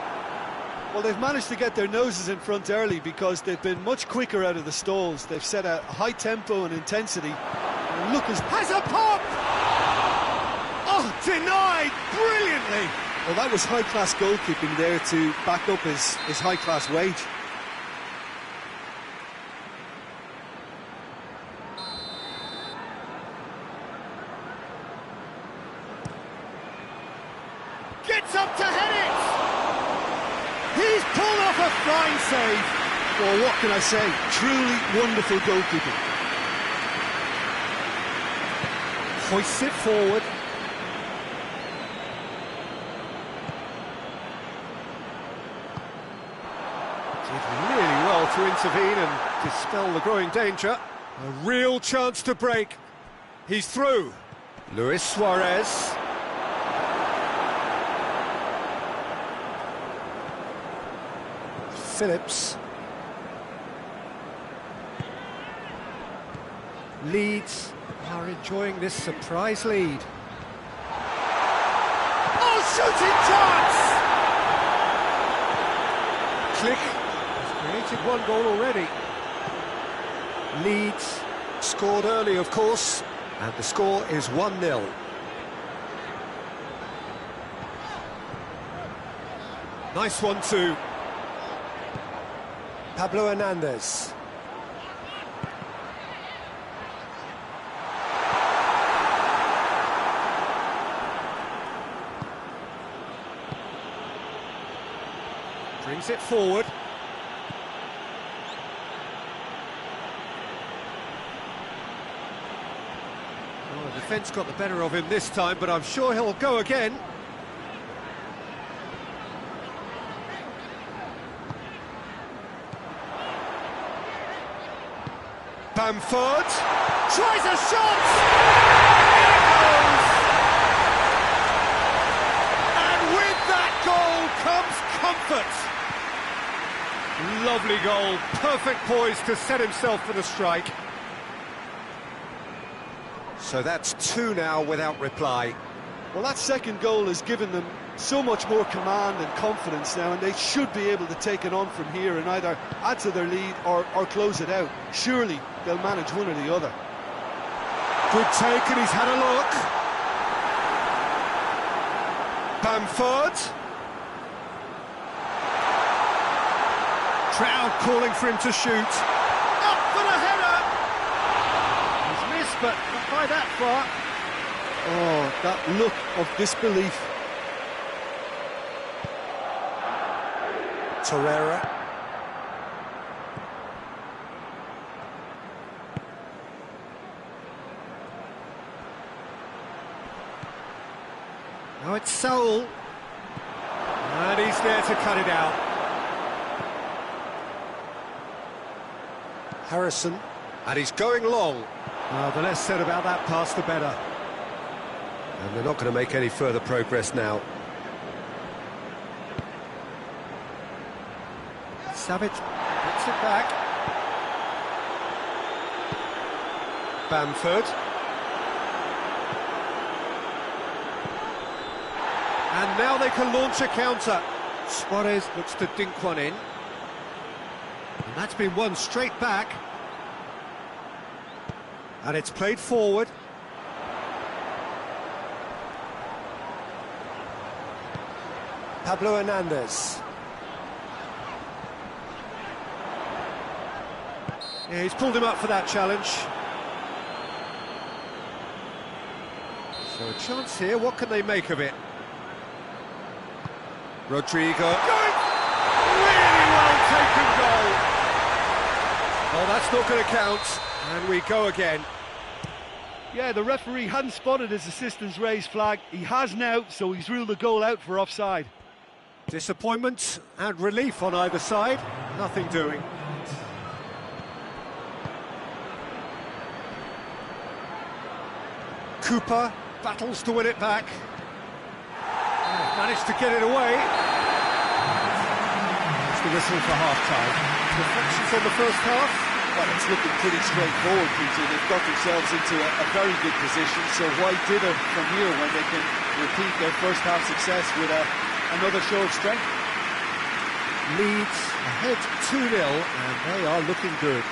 Well, they've managed to get their noses in front early because they've been much quicker out of the stalls. They've set a high tempo and intensity. And Lucas has a pop! Oh, denied brilliantly! Well, that was high-class goalkeeping there to back up his high-class wage. Gets up to head it! He's pulled off a fine save. Well, what can I say? Truly wonderful goalkeeping. Hoists it forward. Did really well to intervene and dispel the growing danger. A real chance to break. He's through. Luis Suarez. Phillips. Leeds are enjoying this surprise lead. Oh, shooting chance! Click has created 1 goal already. Leeds scored early, of course, and the score is 1-0. Nice one too. Pablo Hernandez. Brings it forward. Oh, the defence got the better of him this time, but I'm sure he'll go again. Bamford tries a shot! In it goes! And with that goal comes comfort! Lovely goal, perfect poise to set himself for the strike. So that's 2 now without reply. Well, that second goal has given them so much more command and confidence now, and they should be able to take it on from here and either add to their lead or close it out. Surely they'll manage one or the other. Good take, and he's had a look. Bamford. Crowd calling for him to shoot. Up for the header! He's missed, but not by that far. Oh, that look of disbelief. Torreira. Now it's Saul. And he's there to cut it out. Harrison, and he's going long. The less said about that pass, the better. And they're not going to make any further progress now. Savage puts it back. Bamford. And now they can launch a counter. Suarez looks to dink one in. And that's been won straight back. And it's played forward. Pablo Hernandez. Yeah, he's pulled him up for that challenge. So a chance here, what can they make of it? Rodrigo. Going! Really well taken goal! Oh, that's not going to count. And we go again. Yeah, the referee hadn't spotted his assistant's raised flag. He has now, so he's ruled the goal out for offside. Disappointment and relief on either side. Nothing doing. Cooper battles to win it back. Managed to get it away. It's the whistle for half-time. Reflections on the first half? Well, it's looking pretty straightforward, Peter. They've got themselves into a very good position, so why dither from here when they can repeat their first half success with another show of strength? Leeds ahead 2-0, and they are looking good.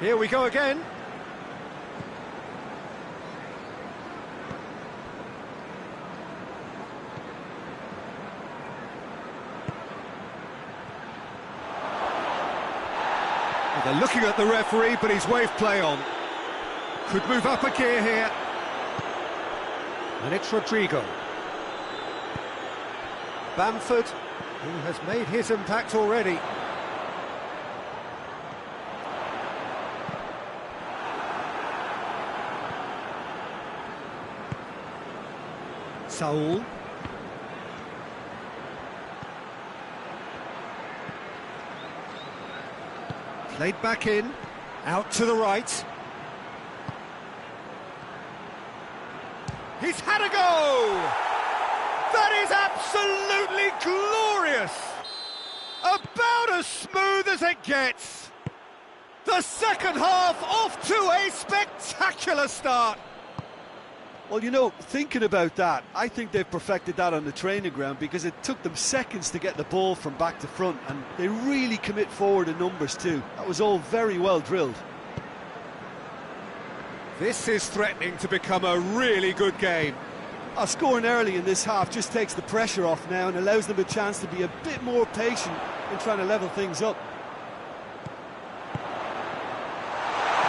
Here we go again. Well, they're looking at the referee, but he's waved play on. Could move up a gear here. And it's Rodrigo. Bamford, who has made his impact already. Saul. Played back in, out to the right. He's had a go! That is absolutely glorious! About as smooth as it gets. The second half off to a spectacular start. Well, you know, thinking about that, I think they've perfected that on the training ground because it took them seconds to get the ball from back to front, and they really commit forward in numbers too. That was all very well drilled. This is threatening to become a really good game. Scoring early in this half just takes the pressure off now and allows them a chance to be a bit more patient in trying to level things up.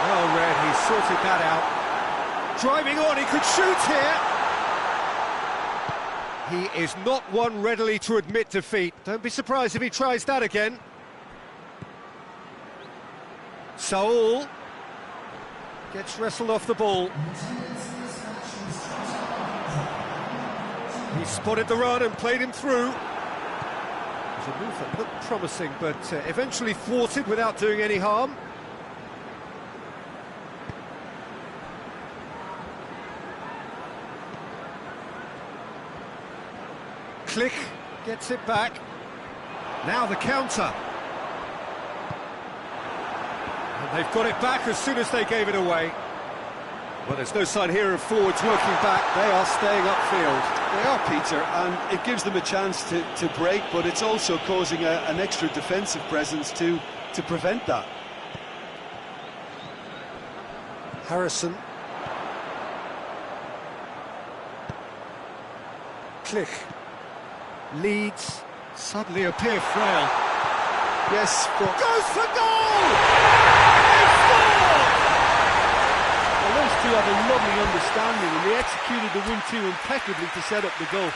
Well read, he sorted that out. Driving on, he could shoot here. He is not one readily to admit defeat. Don't be surprised if he tries that again. Saul gets wrestled off the ball. He spotted the run and played him through. It was a move that looked promising, but eventually thwarted without doing any harm. Click gets it back. Now the counter. And they've got it back as soon as they gave it away. Well, there's no sign here of forwards working back. They are staying upfield. They are, Peter, and it gives them a chance to break, but it's also causing an extra defensive presence to prevent that. Harrison. Click. Leeds suddenly appear frail. Yes, but goes for goal! He scored! Well, those two have a lovely understanding, and they executed the 1-2 impeccably to set up the goal.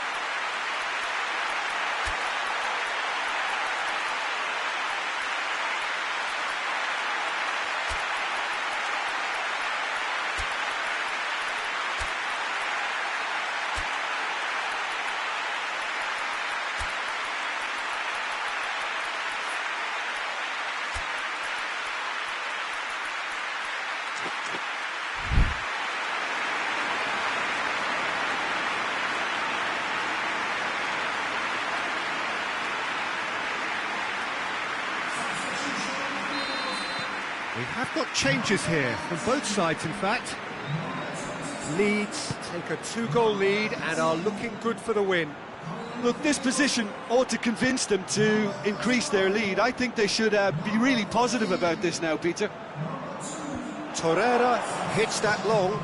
We have got changes here, from both sides in fact. Leeds take a 2-goal lead and are looking good for the win. Look, this position ought to convince them to increase their lead. I think they should be really positive about this now, Peter. Torreira hits that long.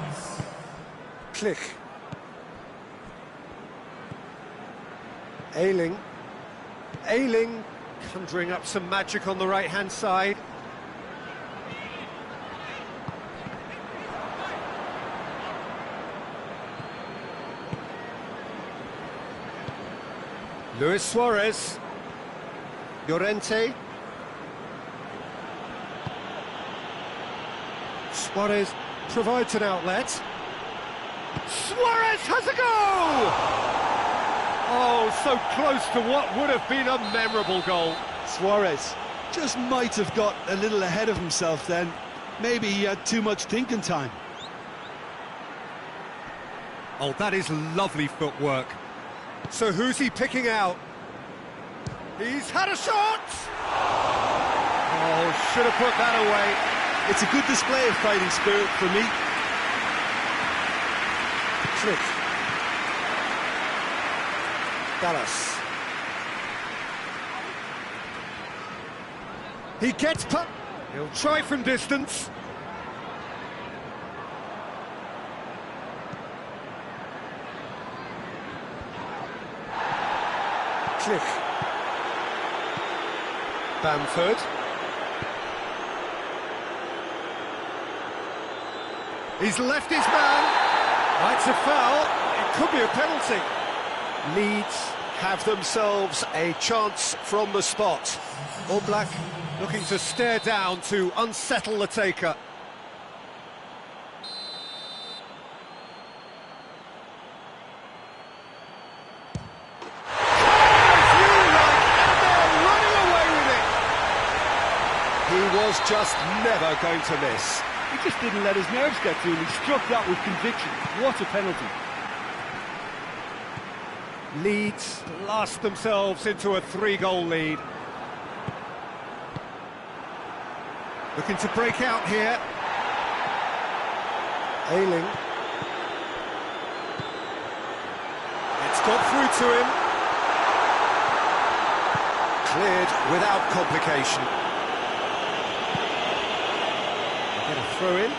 Click. Ayling. Ayling conjuring up some magic on the right-hand side. Luis Suarez. Llorente. Suarez provides an outlet. Suarez has a goal! Oh, so close to what would have been a memorable goal. Suarez just might have got a little ahead of himself then. Maybe he had too much thinking time. Oh, that is lovely footwork. So who's he picking out? He's had a shot! Oh, should have put that away. It's a good display of fighting spirit for me. Flick. Dallas. He gets put. He'll try from distance. Click. Bamford. He's left his man. That's a foul. It could be a penalty. Leeds have themselves a chance from the spot. All Black looking to stare down to unsettle the taker. He was just never going to miss. He just didn't let his nerves get to him. He struck that with conviction. What a penalty. Leeds blast themselves into a 3-goal lead. Looking to break out here. Ayling. It's got through to him. Cleared without complication. Get a throw in.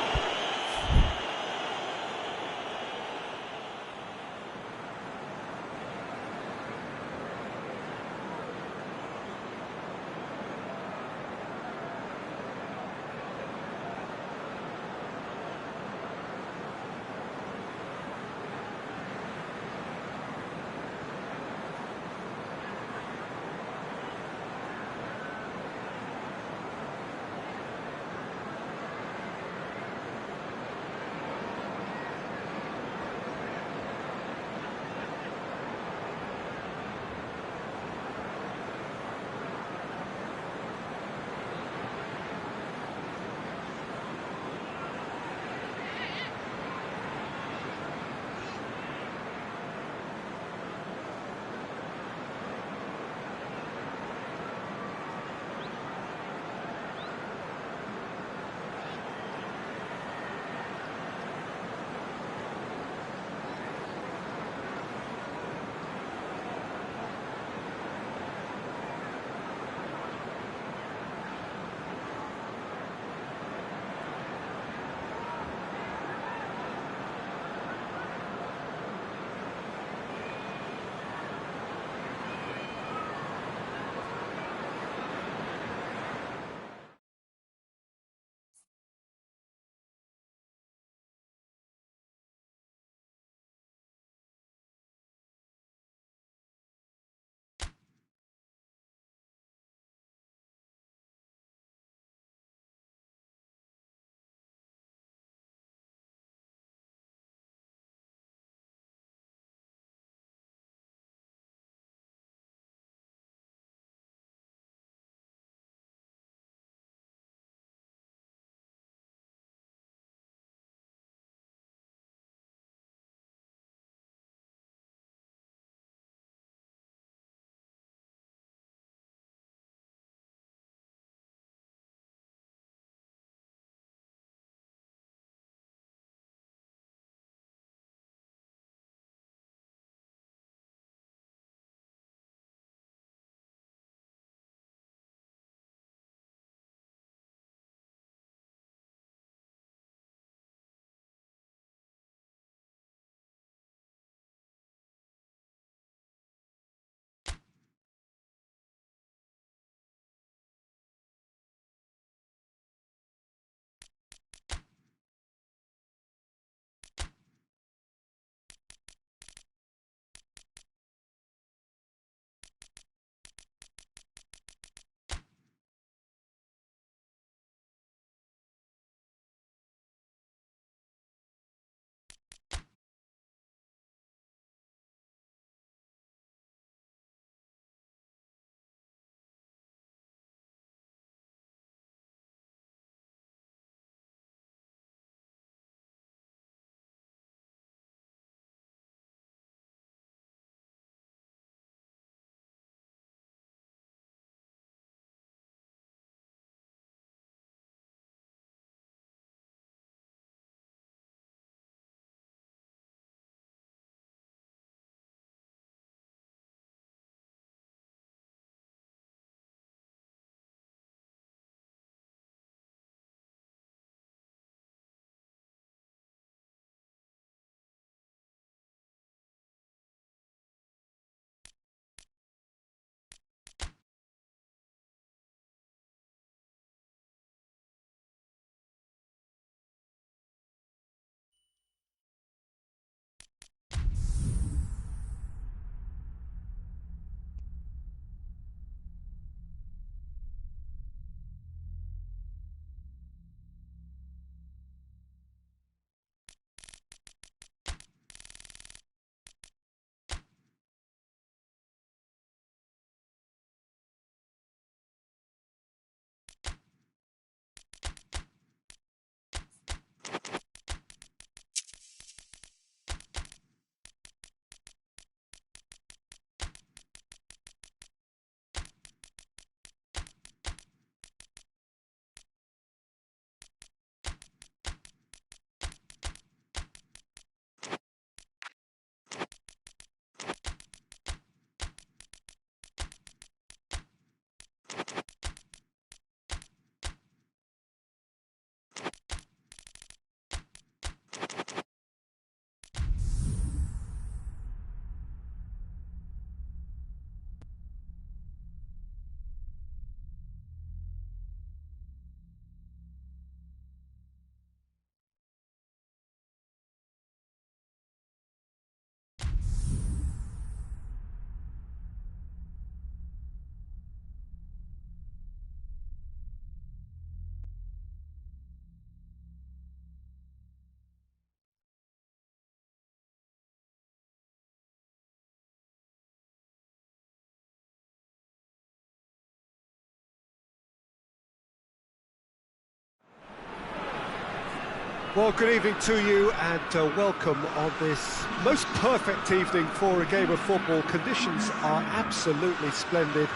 Well, good evening to you and welcome on this most perfect evening for a game of football. Conditions are absolutely splendid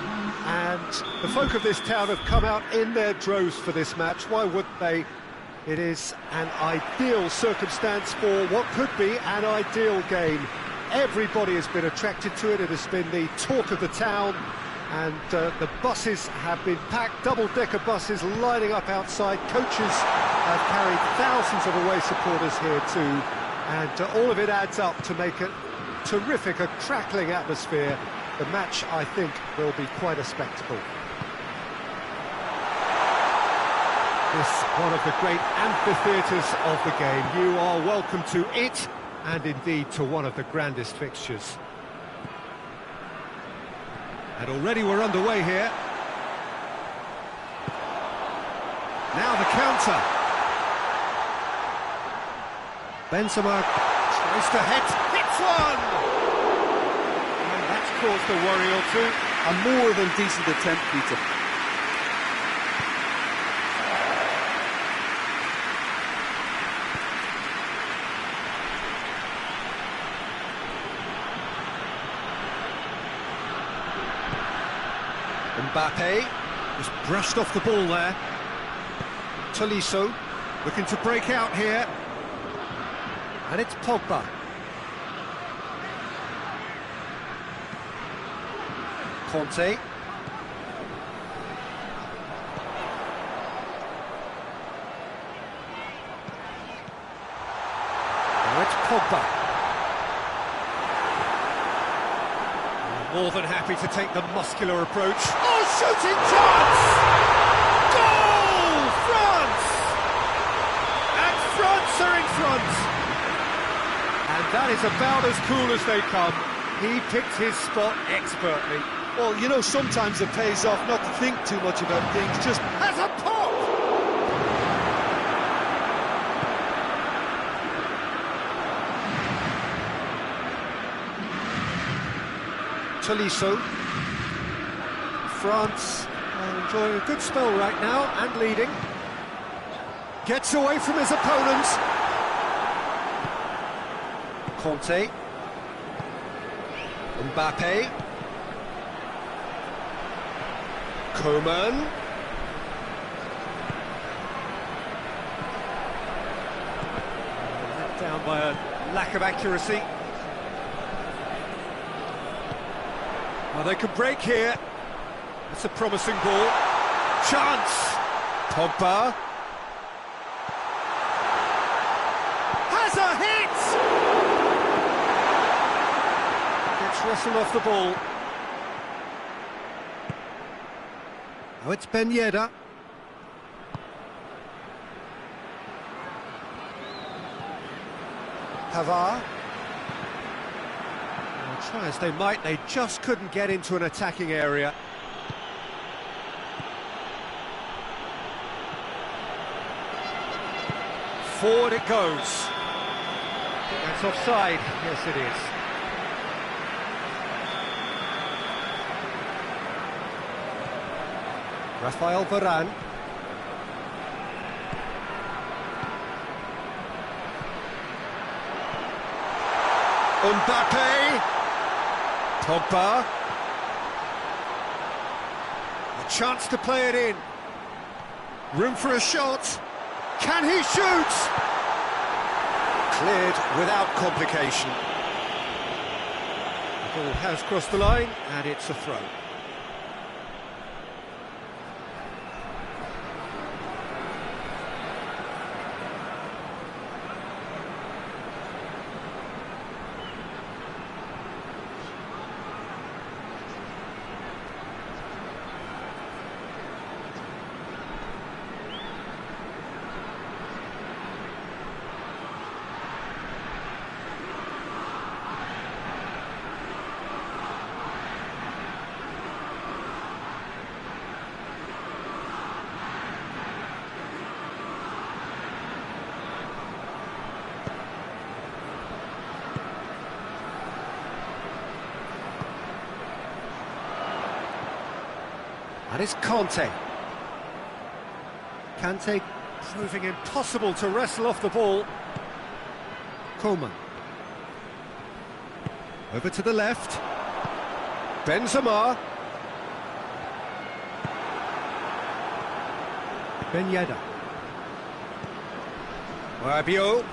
and the folk of this town have come out in their droves for this match. Why wouldn't they? It is an ideal circumstance for what could be an ideal game. Everybody has been attracted to it. It has been the talk of the town. And the buses have been packed, double-decker buses lining up outside. Coaches have carried thousands of away supporters here too. And all of it adds up to make a terrific, a crackling atmosphere. The match, I think, will be quite a spectacle. This one of the great amphitheatres of the game. You are welcome to it, and indeed to one of the grandest fixtures. And already we're underway here. Now the counter. Benzema tries to hits one! And that's caused a worry or two. A more than decent attempt, Peter. Mbappe just brushed off the ball there. Tolisso looking to break out here. And it's Pogba. Conte. Now it's Pogba. More than happy to take the muscular approach. Oh, shooting chance! Goal! France! And France are in front! And that is about as cool as they come. He picked his spot expertly. Well, you know, sometimes it pays off not to think too much about things, just Has a pop! Tolisso. France are enjoying a good spell right now and leading. Gets away from his opponent. Conte. Mbappe. Coman. Let down by a lack of accuracy. Well, they could break here. It's a promising ball. Chance! Pogba. Has a hit! Gets wrestled off the ball. Oh, it's Ben Yedder. Pavard. Try as they might, they just couldn't get into an attacking area. Forward it goes. That's offside. Yes, it is. Rafael Varane. Mbappe. Pogba. A chance to play it in. Room for a shot. Can he shoot? Cleared without complication. The ball has crossed the line and it's a throw. And it's Conte. Kante Proving impossible to wrestle off the ball. Coleman. Over to the left. Benzema. Ben Yedder. Rabiot.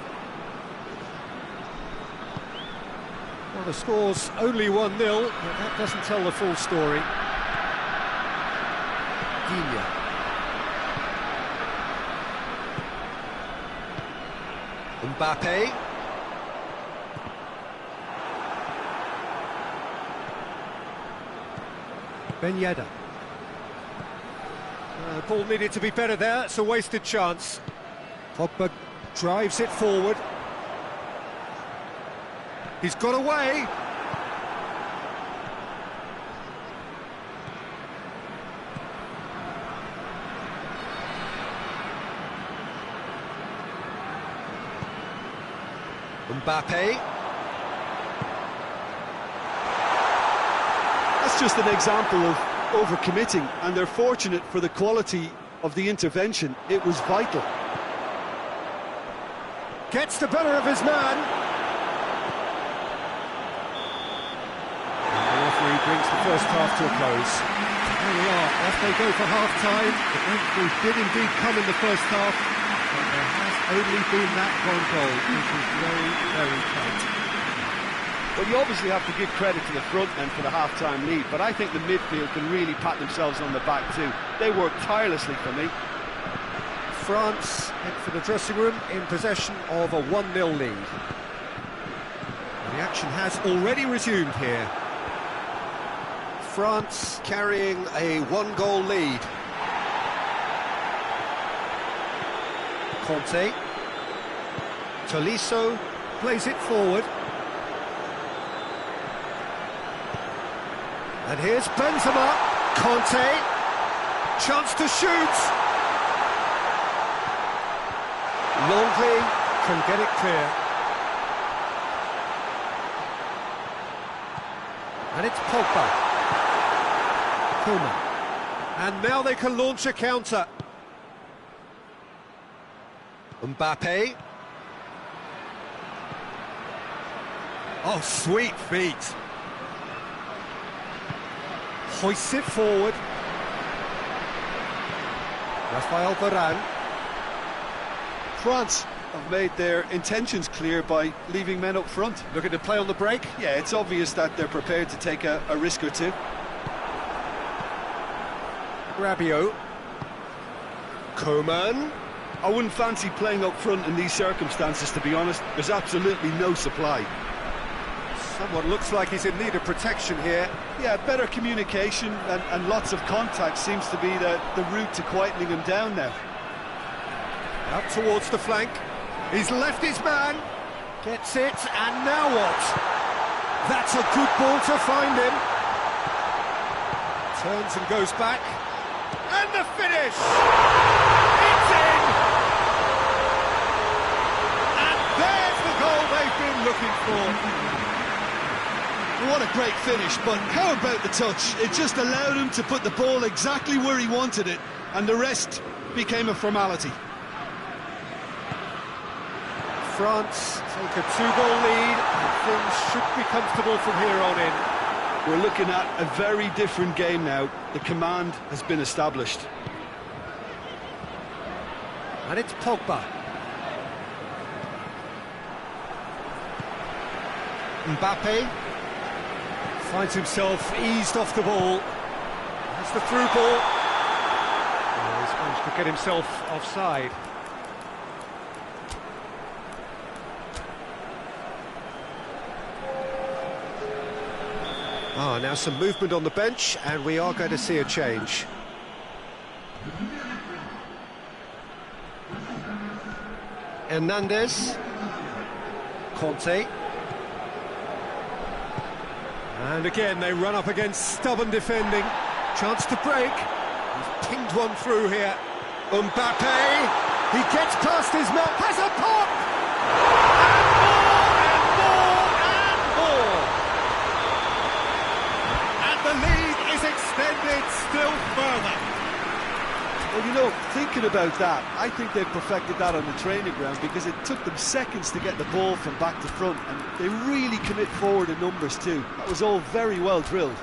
Well, the score's only 1-0, but that doesn't tell the full story. Digne. Mbappe. Ben Yedder. The ball needed to be better there, it's a wasted chance. Pogba drives it forward. He's got away. Mbappe. That's just an example of overcommitting, and they're fortunate for the quality of the intervention. It was vital. Gets the better of his man. And the referee brings the first half to a close. There we are, off they go for half-time. The breakthrough did indeed come in the first half, but there has only been that one goal, which is very, very tight. Well, you obviously have to give credit to the front men for the half-time lead, but I think the midfield can really pat themselves on the back too. They work tirelessly for me. France head for the dressing room in possession of a 1-0 lead. The action has already resumed here. France carrying a 1-goal lead. Conte. Tolisso plays it forward. And here's Benzema. Conte. Chance to shoot. Longley can get it clear. And it's Pogba. Coleman. And now they can launch a counter. Mbappe. Oh, sweet feet. Hoists it forward. Rafael Varane. France have made their intentions clear by leaving men up front. Looking to play on the break? Yeah, it's obvious that they're prepared to take a risk or two. Rabiot. Coman. I wouldn't fancy playing up front in these circumstances, to be honest. There's absolutely no supply. Someone looks like he's in need of protection here. Yeah, better communication and lots of contact seems to be the route to quietening him down now. Up towards the flank. He's left his man. Gets it, and now what? That's a good ball to find him. Turns and goes back. And the finish! It's in! And there's the goal they've been looking for. What a great finish, but how about the touch? It just allowed him to put the ball exactly where he wanted it, and the rest became a formality. France take a 2-goal lead, and things should be comfortable from here on in. We're looking at a very different game now. The command has been established. And it's Pogba. Mbappe finds himself eased off the ball. That's the through ball. Oh, he's managed to get himself offside. Now some movement on the bench, and we are going to see a change. Hernandez. Conte. And again, they run up against stubborn defending. Chance to break. He's pinged one through here. Mbappe. He gets past his man. Has a pop! And the lead is extended still further. Well, you know, thinking about that, I think they've perfected that on the training ground, because it took them seconds to get the ball from back to front, and they really commit forward in numbers too. That was all very well drilled.